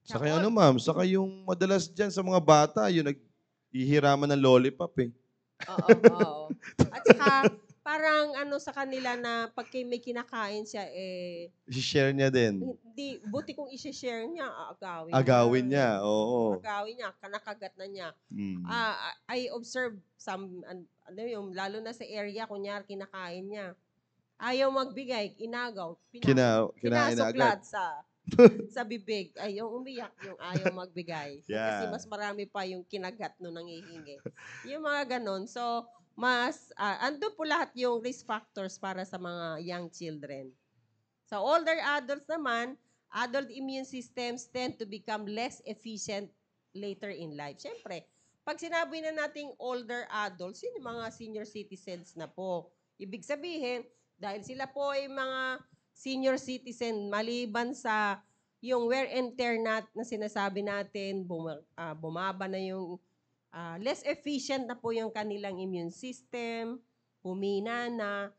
Saka ma'am, saka yung madalas dyan sa mga bata, yung naghihiraman ng lollipop Oo. At saka, parang sa kanila na pag may kinakain siya, I-share niya din. hindi, buti kung i-share niya, Agawin niya, oo. Agawin niya, kanakagat na niya. I observe some, lalo na sa area, kunyari kinakain niya. Ayaw magbigay, inagaw, Kinain na agad. pinasok sa bibig. Ay, yung umiyak, yung ayaw magbigay. Yeah. Kasi mas marami pa yung kinagat no nangihingi. Yung mga ganon. So, andun po lahat yung risk factors para sa mga young children. Sa older adults naman, adult immune systems tend to become less efficient later in life. Siyempre, pag sinabi na nating older adults, yun yung mga senior citizens na po. Ibig sabihin, dahil sila po ay mga senior citizen, maliban sa yung wear and tear na sinasabi natin, bumaba na yung less efficient na po yung kanilang immune system, humina na,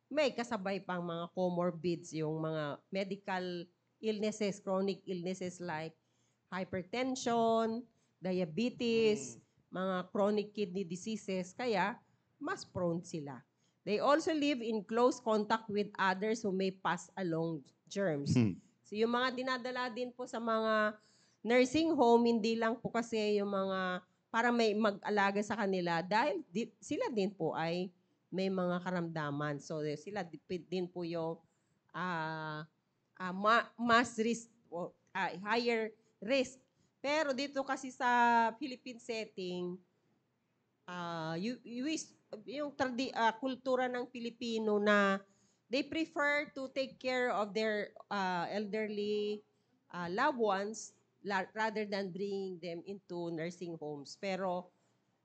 may kasabay pang mga comorbids, yung mga medical illnesses, chronic illnesses like hypertension, diabetes, mga chronic kidney diseases, kaya mas prone sila. They also live in close contact with others who may pass along germs. So yung mga dinadala din po sa mga nursing home, hindi lang po kasi yung mga para may mag-alaga sa kanila dahil sila din po ay may mga karamdaman. So sila din po yung mass risk, higher risk. Pero dito kasi sa Philippine setting, yung kultura ng Pilipino na they prefer to take care of their elderly loved ones rather than bringing them into nursing homes. Pero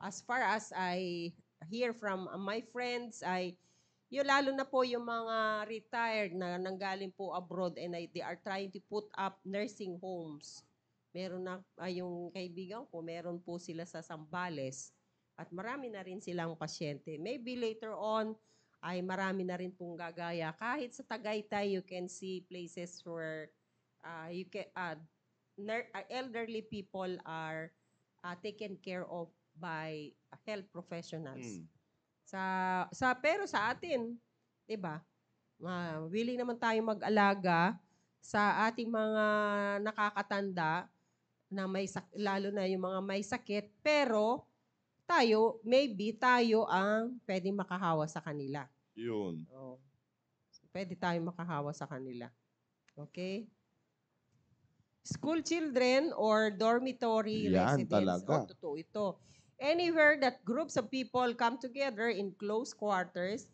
as far as I hear from my friends, yung lalo na po yung mga retired na nanggaling po abroad and they are trying to put up nursing homes. Meron na, yung kaibigan ko, meron po sila sa Zambales. at marami na rin silang pasyente. Maybe later on, ay marami na rin pong gagaya. Kahit sa Tagaytay, you can see places where elderly people are taken care of by health professionals. Pero sa atin, 'di ba? Willing naman tayo mag-alaga sa ating mga nakakatanda na lalo na yung mga may sakit, pero maybe tayo ang pwedeng makahawa sa kanila. Yun. Oh. Pwede tayo makahawa sa kanila. Okay? School children or dormitory Yan residents. talaga. Totoo ito. Anywhere that groups of people come together in close quarters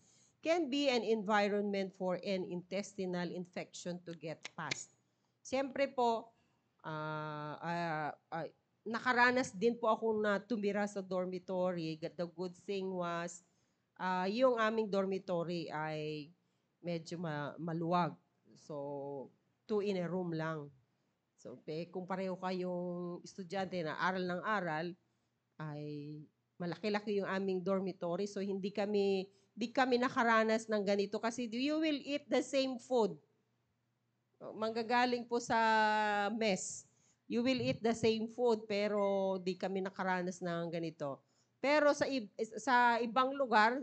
can be an environment for an intestinal infection to get past. Siyempre po, nakaranas din po ako na tumira sa dormitory. The good thing was, yung aming dormitory ay medyo maluwag. So, 2 in a room lang. So, kung pareho kayong estudyante na aral ng aral, ay malaki-laki yung aming dormitory. So, hindi kami nakaranas ng ganito kasi you will eat the same food. Manggagaling po sa mess. You will eat the same food pero di kami nakaranas ng ganito. Pero sa ibang lugar,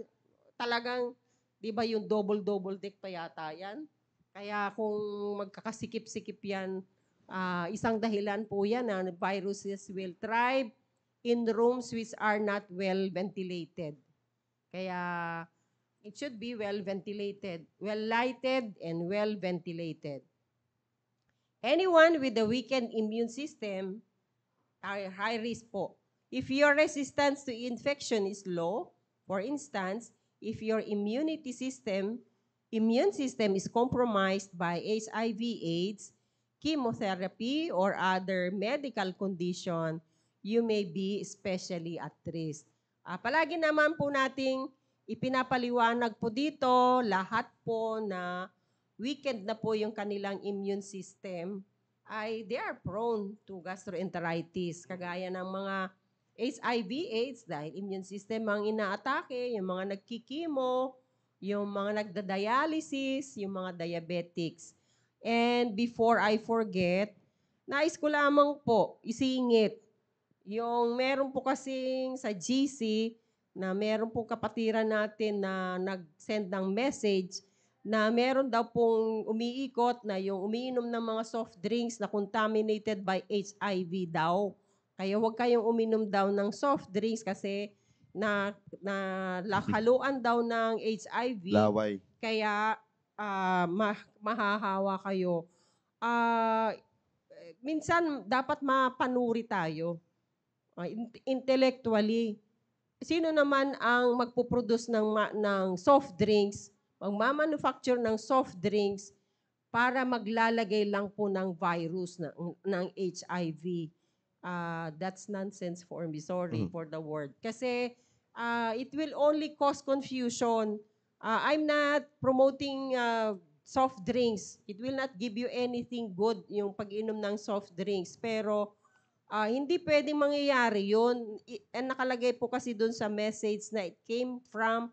talagang, di ba yung double deck pa yata yan? Kaya kung magkakasikip-sikip yan, isang dahilan po yan na viruses will thrive in rooms which are not well ventilated. Kaya it should be well ventilated, well lighted, and well ventilated. Anyone with a weakened immune system are high risk po. If your resistance to infection is low, for instance, if your immune system is compromised by HIV/AIDS, chemotherapy, or other medical condition, you may be especially at risk. Palagi naman po nating ipinapaliwanag po dito, lahat po na weakened na po yung kanilang immune system, they are prone to gastroenteritis. Kagaya ng mga HIV/AIDS, dahil immune system ang inaatake, yung mga nagkikimo, yung mga nagda-dialysis, yung mga diabetics. And before I forget, nais ko lamang po isingit, yung meron po kasing sa GC, na meron pong kapatiran natin na nag-send ng message, na meron daw pong umiikot na yung umiinom ng mga soft drinks na contaminated by HIV daw. Kaya huwag kayong uminom daw ng soft drinks kasi na haluan daw ng HIV. Laway. Kaya mahahawa kayo. Minsan dapat mapanuri tayo intellectually. Sino naman ang magpuproduce ng soft drinks, magmamanufacture ng soft drinks para maglalagay lang po ng virus ng HIV? That's nonsense for me. Sorry for the word. Kasi it will only cause confusion. I'm not promoting soft drinks. It will not give you anything good yung pag-inom ng soft drinks. Pero hindi pwedeng mangyayari yun. Nakalagay po kasi dun sa message na it came from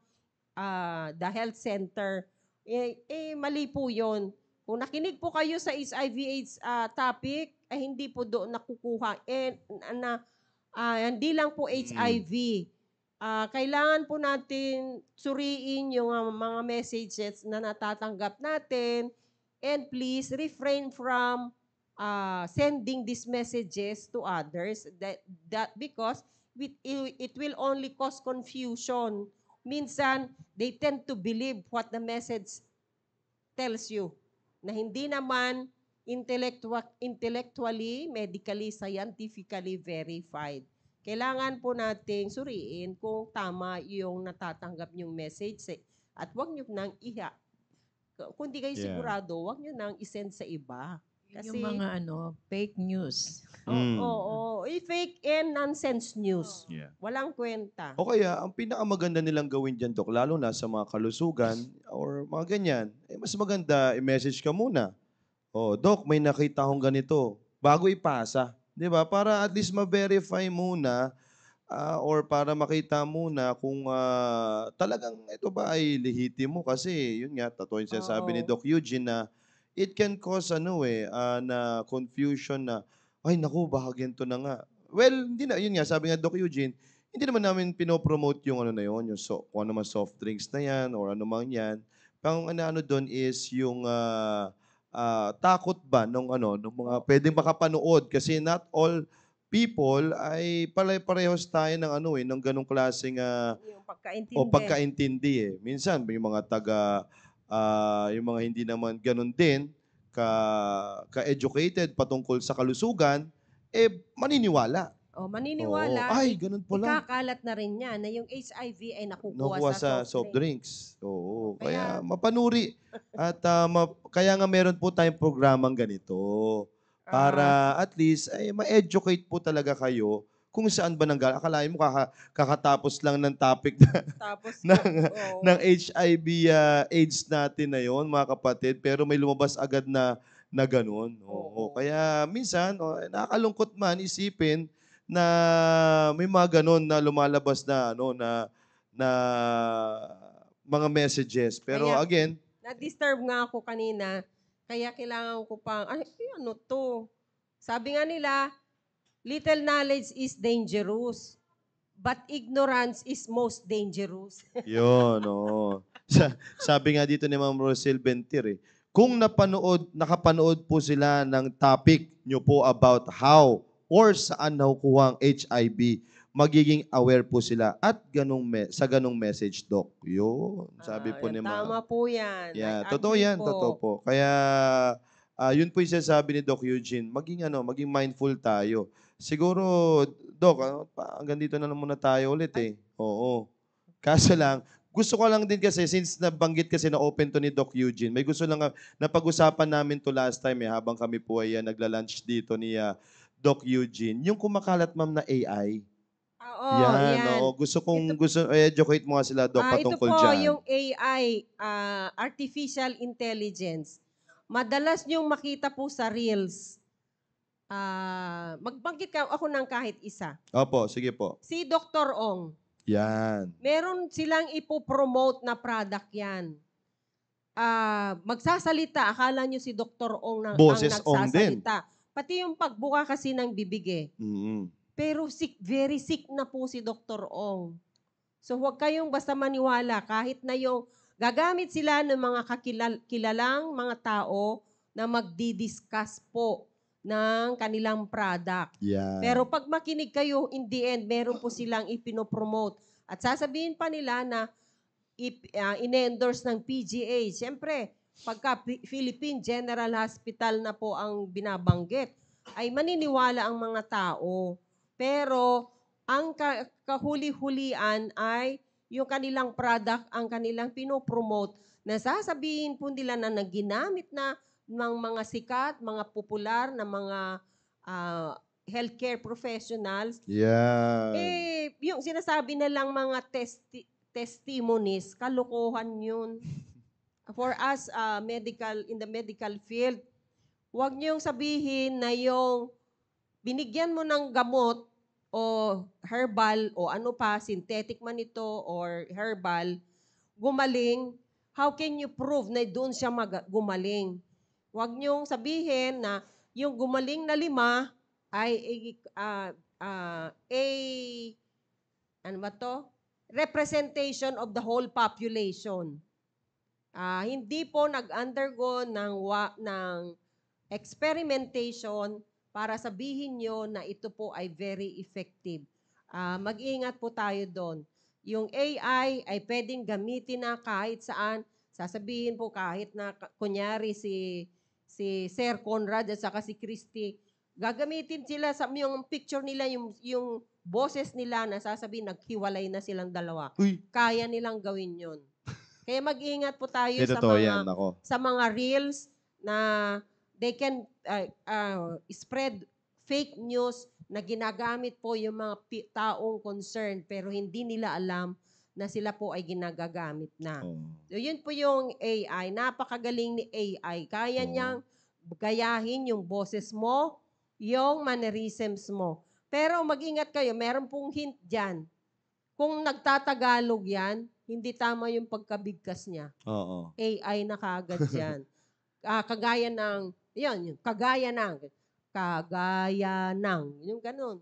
the health center. Mali po yun. Kung nakinig po kayo sa HIV/AIDS topic, hindi po doon nakukuha. Hindi lang po HIV. Kailangan po natin suriin yung mga messages na natatanggap natin, and please refrain from sending these messages to others that because it will only cause confusion. Minsan, they tend to believe what the message tells you na hindi naman intellectually, medically, scientifically verified. Kailangan po nating suriin kung tama yung natatanggap yung message at huwag nyo nang kung di kayo sigurado, huwag nyo nang isend sa iba. Kasi, yung mga fake news. fake and nonsense news. Yeah. Walang kwenta. O kaya, ang pinakamaganda nilang gawin dyan, Dok, lalo na sa mga kalusugan or mga ganyan, mas maganda, i-message ka muna. Dok, may nakita akong ganito. Bago ipasa. Di ba? Para at least ma-verify muna or para makita muna kung talagang ito ba ay lehitimo kasi yun nga totoo yung sinasabi ni Oo. Doc Eugene na it can cause na confusion na ay naku baka ganito na nga. Well, hindi na yun nga sabi nga Doc Eugene, hindi naman namin pinopromote yung ano na yun, yung kung ano man soft drinks na yan or ano man yan. Ang ano doon is yung takot ba nung mga pwedeng makapanood kasi not all people ay pare-parehas tayo ng ng ganong klaseng Yung o pagkaintindi. pagkaintindi eh. Minsan may mga yung mga hindi naman ganon din ka-educated patungkol sa kalusugan, eh maniniwala. O, Oo. maniniwala, Ay, ganun pala. ikakalat na rin niya na yung HIV ay nakukuha Nakuha sa sa soft soft drink. drinks. O, Oo. Kaya kaya, mapanuri. At kaya nga meron po tayong programang ganito. ah, Para at least ay ma-educate po talaga kayo kung saan ba nanggaling. Akalain mo kakatapos lang ng topic tapos, ng, ng oo. HIV AIDS natin na yon mga kapatid. Pero may lumabas agad na ganun. Oo. Oo. Kaya minsan, nakakalungkot man isipin na may mga ganun na lumalabas na mga messages. Pero Kaya, again, na-disturb nga ako kanina, kaya kailangan ko pang, ay, ano to? Sabi nga nila, little knowledge is dangerous, but ignorance is most dangerous. yun, oo. Sabi nga dito ni Ma'am Rosel Bentir, kung nakapanood po sila ng topic nyo po about how or saan nakukuha ang HIV, magiging aware po sila at sa ganong message, Doc. Yun, sabi po ni Ma'am. Tama po yan. I Yeah, totoo agree yan, totoo po. po. Kaya yun po yung sinasabi ni Doc Eugene, maging mindful tayo. Siguro, Doc, hanggang dito na lang muna tayo ulit Ay, eh. Oo. Kaso lang, gusto ko lang din kasi, since nabanggit kasi na open to ni Doc Eugene, may gusto lang, napag-usapan namin to last time habang kami po ay nagla-lunch dito ni Doc Eugene. Yung kumakalat ma'am na AI. oo, Yan, yan. oo. Ito, Educate mo nga sila, Doc, ito patungkol po, dyan. yung AI, Artificial Intelligence. Madalas niyong makita po sa Reels. Magbanggit ka ako ng kahit isa. Opo, sige po. Si Dr. Ong, Yan. meron silang ipopromote na product yan. Magsasalita, akala nyo si Dr. Ong ang Boses Ong din. nagsasalita. Pati yung pagbuka kasi ng bibig eh. Mm. Pero sick, very sick na po si Dr. Ong. So huwag kayong basta maniwala kahit na yung gagamit sila ng mga kilalang mga tao na magdi-discuss po ng kanilang product. Yan. Pero pag makinig kayo, in the end, meron po silang ipinopromote. At sasabihin pa nila na in-endorse ng PGA. Siyempre, pagka Philippine General Hospital na po ang binabanggit, ay maniniwala ang mga tao. Pero ang kahuli-hulian ay yung kanilang product, ang kanilang pinopromote, na sasabihin po nila na naginamit na ng mga sikat, mga popular na mga healthcare professionals. Yan. Yung sinasabi na lang mga testimonies, kalokohan yun. For us, in the medical field, huwag niyong sabihin na yung binigyan mo ng gamot o herbal o ano pa, synthetic man ito or herbal, gumaling, how can you prove na doon siya gumaling? Huwag niyong sabihin na yung gumaling na 5 ay ano ba to? Representation of the whole population. Hindi po nag-undergo ng experimentation para sabihin nyo na ito po ay very effective. Mag-ingat po tayo doon. Yung AI ay pwedeng gamitin na kahit saan. Sasabihin po kahit na kunyari si Sir Conrad at saka si Christy, gagamitin sila sa yung picture nila, yung boses nila na sasabihin naghiwalay na silang dalawa. Uy. Kaya nilang gawin yun. Kaya mag-ingat po tayo sa mga reels na they can spread fake news na ginagamit po yung mga taong concerned pero hindi nila alam na sila po ay ginagagamit na. So yun po yung AI. Napakagaling ni AI. Kaya niyang gayahin yung boses mo, yung mannerisms mo. Pero mag-ingat kayo, meron pong hint dyan. Kung nagtatagalog yan, hindi tama yung pagkabigkas niya. Oo. AI na kaagad yan. Kagaya ng, yun, kagaya ng, yung ganun.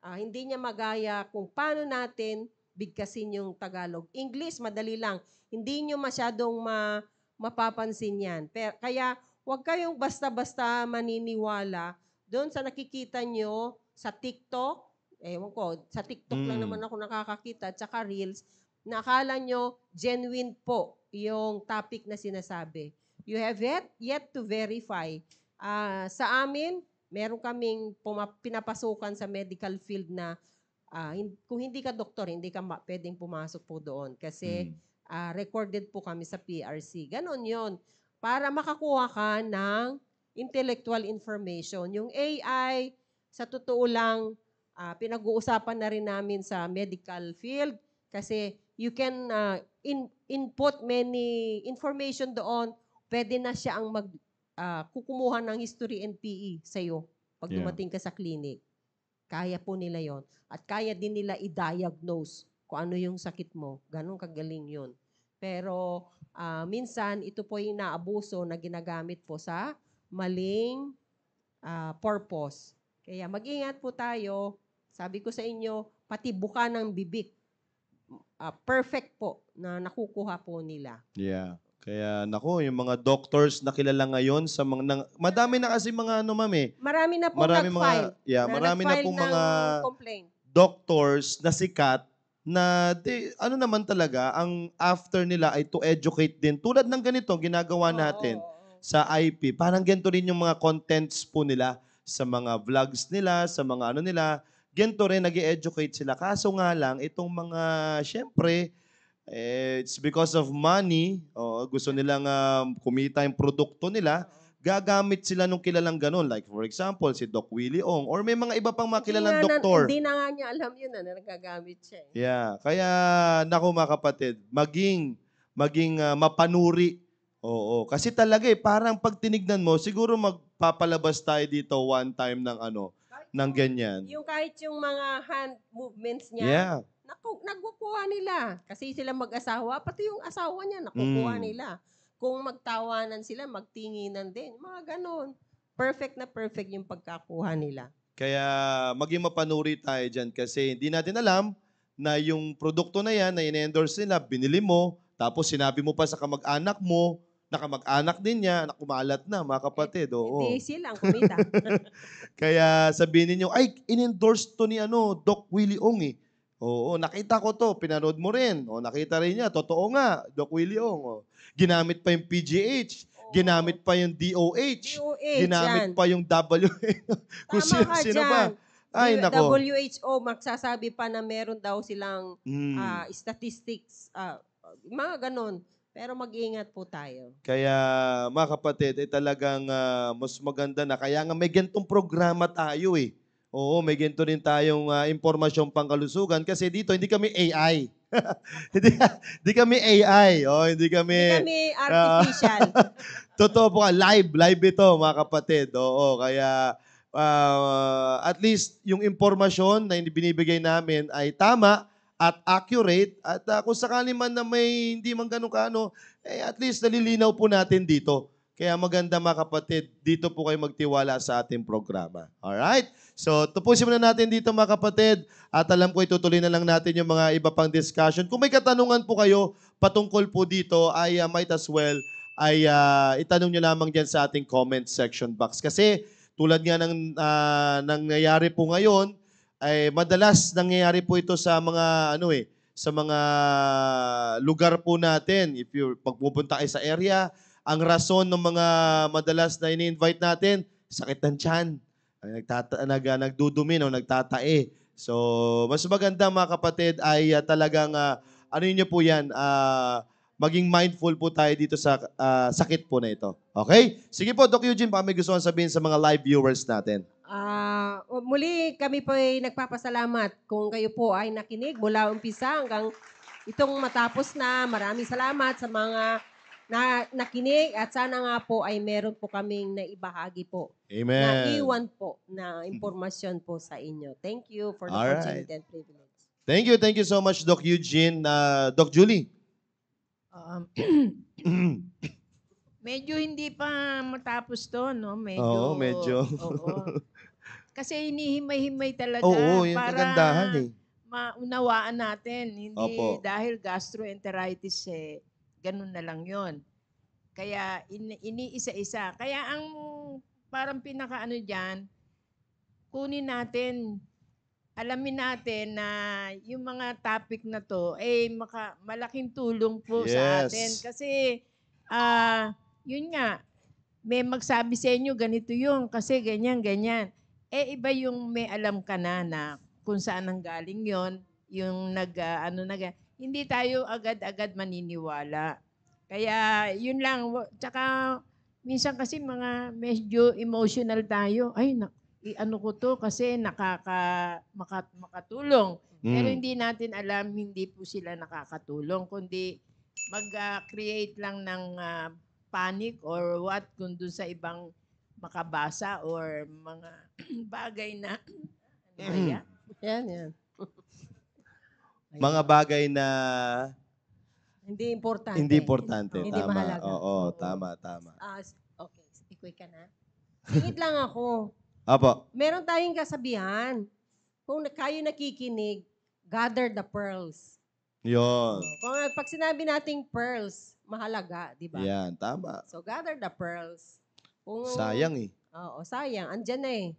Hindi niya magaya kung paano natin bigkasin yung Tagalog. English, madali lang. Hindi niyo masyadong mapapansin yan. Kaya, huwag kayong basta-basta maniniwala doon sa nakikita nyo sa TikTok. Ewan ko, sa TikTok lang naman ako nakakakita, tsaka Reels, na akala nyo genuine po yung topic na sinasabi. You have yet to verify. Sa amin, meron kaming pinapasukan sa medical field na kung hindi ka doktor, hindi ka pwedeng pumasok po doon. Kasi recorded po kami sa PRC. Ganon yon. Para makakuha ka ng intellectual information. Yung AI, sa totoo lang, pinag-uusapan na rin namin sa medical field kasi you can input many information doon. Pwede na siya ang kukumuha ng history and PE sa'yo pag dumating ka sa clinic. Kaya po nila yon. At kaya din nila i-diagnose kung ano yung sakit mo. Ganun kagaling yun. Pero minsan, ito po yung naabuso na ginagamit po sa maling purpose. Kaya mag-ingat po tayo. Sabi ko sa inyo, pati buka ng bibig. Perfect po na nakukuha po nila. Yeah. Kaya nako, yung mga doctors na kilala ngayon sa mga madami na kasi mga ma'am eh. Marami na po nag-file. Marami na po mga complaint. Doctors na sikat na ano naman talaga, ang after nila ay to educate din. Tulad ng ganito, ginagawa natin sa IP. Parang ganito rin yung mga contents po nila sa mga vlogs nila, sa mga ano nila. Ganito rin, nag-educate sila. Kaso nga lang, itong mga, syempre, it's because of money. Gusto nilang kumita yung produkto nila. Gagamit sila nung kilalang ganun. Like for example, si Doc Willie Ong or may mga iba pang mga kilalang doktor. Hindi na nga niya alam yun na nagagamit siya. Yeah. Kaya, naku mga kapatid, maging mapanuri. Oo. Kasi talaga parang pag tinignan mo, siguro magpapalabas tayo dito one time ng ng ganyan. Yung kahit yung mga hand movements niya, Yeah. nagkukuha nila. Kasi sila mag-asawa, pati yung asawa niya, nakukuha nila. Kung magtawanan sila, magtinginan din. Mga ganon. Perfect na perfect yung pagkakuha nila. Kaya maging mapanuri tayo dyan kasi hindi natin alam na yung produkto na yan na in-endorse nila, binili mo, tapos sinabi mo pa sa kamag-anak mo, na kamag-anak din niya, na kumalat na, mga kapatid. Hindi silang kumita. Kaya sabihin ninyo, ay, in-endorse to ni Doc Willie Ong eh. Oo, nakita ko to, pinanood mo rin. Nakita rin niya, totoo nga, Doc Willie Ong. Ginamit pa yung PGH, ginamit pa yung DOH, ginamit pa yung kung sino ba. Ay, nako. WHO, magsasabi pa na meron daw silang statistics, mga ganon. Pero mag-iingat po tayo. Kaya, mga kapatid, talagang mas maganda na. Kaya nga may gantong programa tayo eh. Oo, may ganito rin tayong impormasyong pangkalusugan kasi dito hindi kami AI. hindi kami AI. Hindi kami artificial. Totoo po, live ito mga kapatid. Oo, kaya at least yung impormasyon na binibigay namin ay tama at accurate at kung sakali man na may hindi man ganun kaano, at least nalilinaw po natin dito. Kaya maganda mga kapatid, dito po kayo magtiwala sa ating programa. Alright? So, tupusin muna natin dito mga kapatid at alam ko itutuloy na lang natin yung mga iba pang discussion. Kung may katanungan po kayo patungkol po dito ay might as well ay itanong nyo lamang dyan sa ating comment section box. Kasi tulad nga ng nangyayari po ngayon, ay madalas nangyayari po ito sa mga sa mga lugar po natin. If you pagpupunta kayo sa area, ang rason ng mga madalas na ini-invite natin, sakit ng tiyan. Nagdudumi o nagtatae. So, mas maganda mga kapatid ay talagang nyo po yan, maging mindful po tayo dito sa sakit po na ito. Okay? Sige po, Doc Eugene, baka may gusto kong sabihin sa mga live viewers natin. Muli kami po ay nagpapasalamat kung kayo po ay nakinig mula umpisa hanggang itong matapos na. Maraming salamat sa mga na nakinig at sana nga po ay meron po kaming naibahagi po. Amen. Na iwan po na impormasyon po sa inyo. Thank you for the Alright. opportunity and privilege. Thank you so much, Doc Eugene. Doc Julie. Medyo hindi pa matapos to, no? Medyo. Oo, medyo. Oo. Kasi hinihimay-himay talaga Oo, yung para kagandahan eh. maunawaan natin. Hindi Opo. dahil gastroenteritis, ganun na lang yon. Kaya iniisa-isa. Kaya ang parang pinakaano dyan, kunin natin, alamin natin na yung mga topic na to ay malaking tulong po sa atin. Yes. Kasi, yun nga, may magsabi sa inyo, ganito yung, kasi ganyan, ganyan. Iba yung may alam ka na kung saan ang galing yon, yung hindi tayo agad-agad maniniwala. Kaya, yun lang. Tsaka, minsan kasi medyo emotional tayo. Ay, ano ko to kasi makatulong. Pero hindi natin alam, hindi po sila nakakatulong, kundi mag-create lang ng panic or what kung doon sa ibang makabasa or mga bagay na Yan. Mga bagay na Hindi importante. hindi importante. Hindi Tama. mahalaga. Oo, tama. Okay, ikoy ka na. Singit lang ako. Apo. Meron tayong kasabihan. Kung kayo nakikinig, gather the pearls. Yun. Pag sinabi nating pearls, mahalaga, di ba? Yan, tama. So, gather the pearls. Sayang eh. Oo, sayang. Andyan na eh.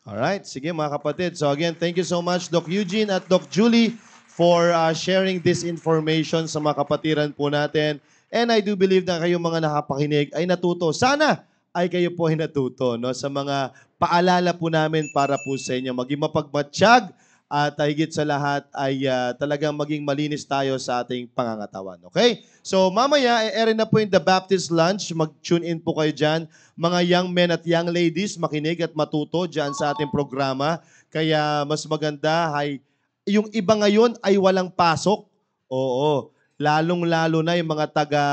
Alright, sige mga kapatid. So again, thank you so much Doc Eugene at Doc Julie for sharing this information sa mga kapatiran po natin. And I do believe na kayong mga nakapakinig ay natuto. Sana ay kayo po ay natuto, no, sa mga paalala po namin para po sa inyo. Maging mapagmatsyag at higit sa lahat ay talagang maging malinis tayo sa ating pangangatawan. Okay? So mamaya, e-airin na po yung The Baptist Lunch. Mag-tune in po kayo dyan. Mga young men at young ladies, makinig at matuto dyan sa ating programa. Kaya mas maganda ay yung iba ngayon ay walang pasok. Oo. Lalong-lalo na yung mga taga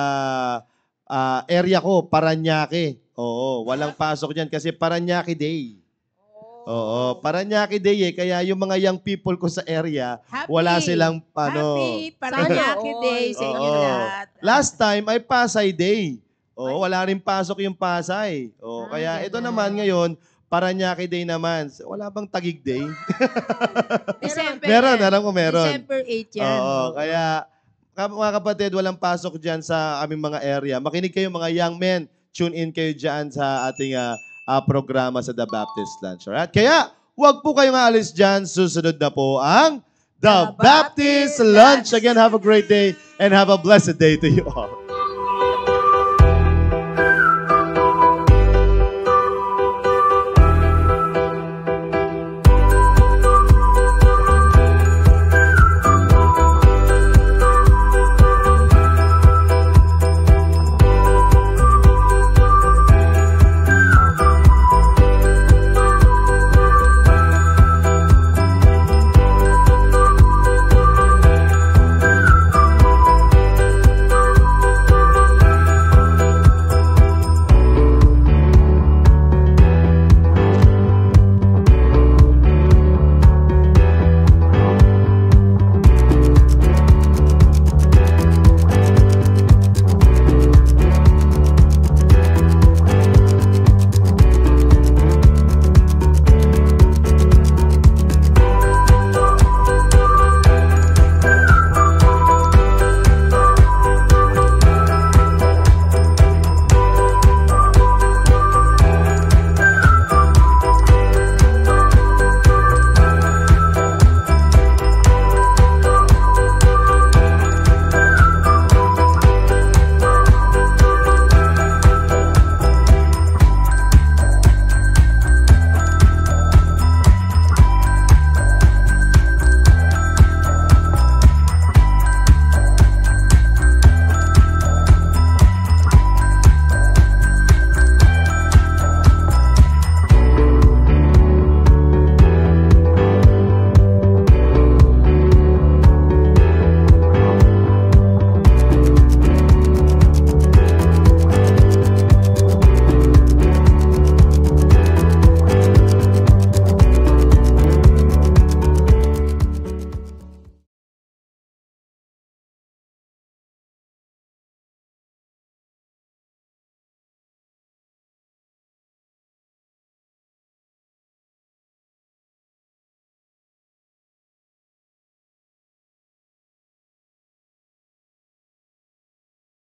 area ko, Parañaque. Oo. Walang pasok dyan kasi Parañaque Day. Oo, Parañaque Day eh. Kaya yung mga young people ko sa area, wala silang Happy Parañaque Day sa inyo lahat. Last time ay Pasay Day. Oo, wala rin pasok yung Pasay. Oo, kaya ito naman ngayon, Parañaque Day naman. Wala bang Taguig Day? December. Meron, alam ko meron. December 8 yan. Oo, kaya mga kapatid, walang pasok dyan sa aming mga area. Makinig kayo mga young men. Tune in kayo dyan sa ating programa sa The Baptist Lunch. Alright? Kaya, huwag po kayong aalis dyan. Susunod na po ang The Baptist Lunch. Again, have a great day and have a blessed day to you all.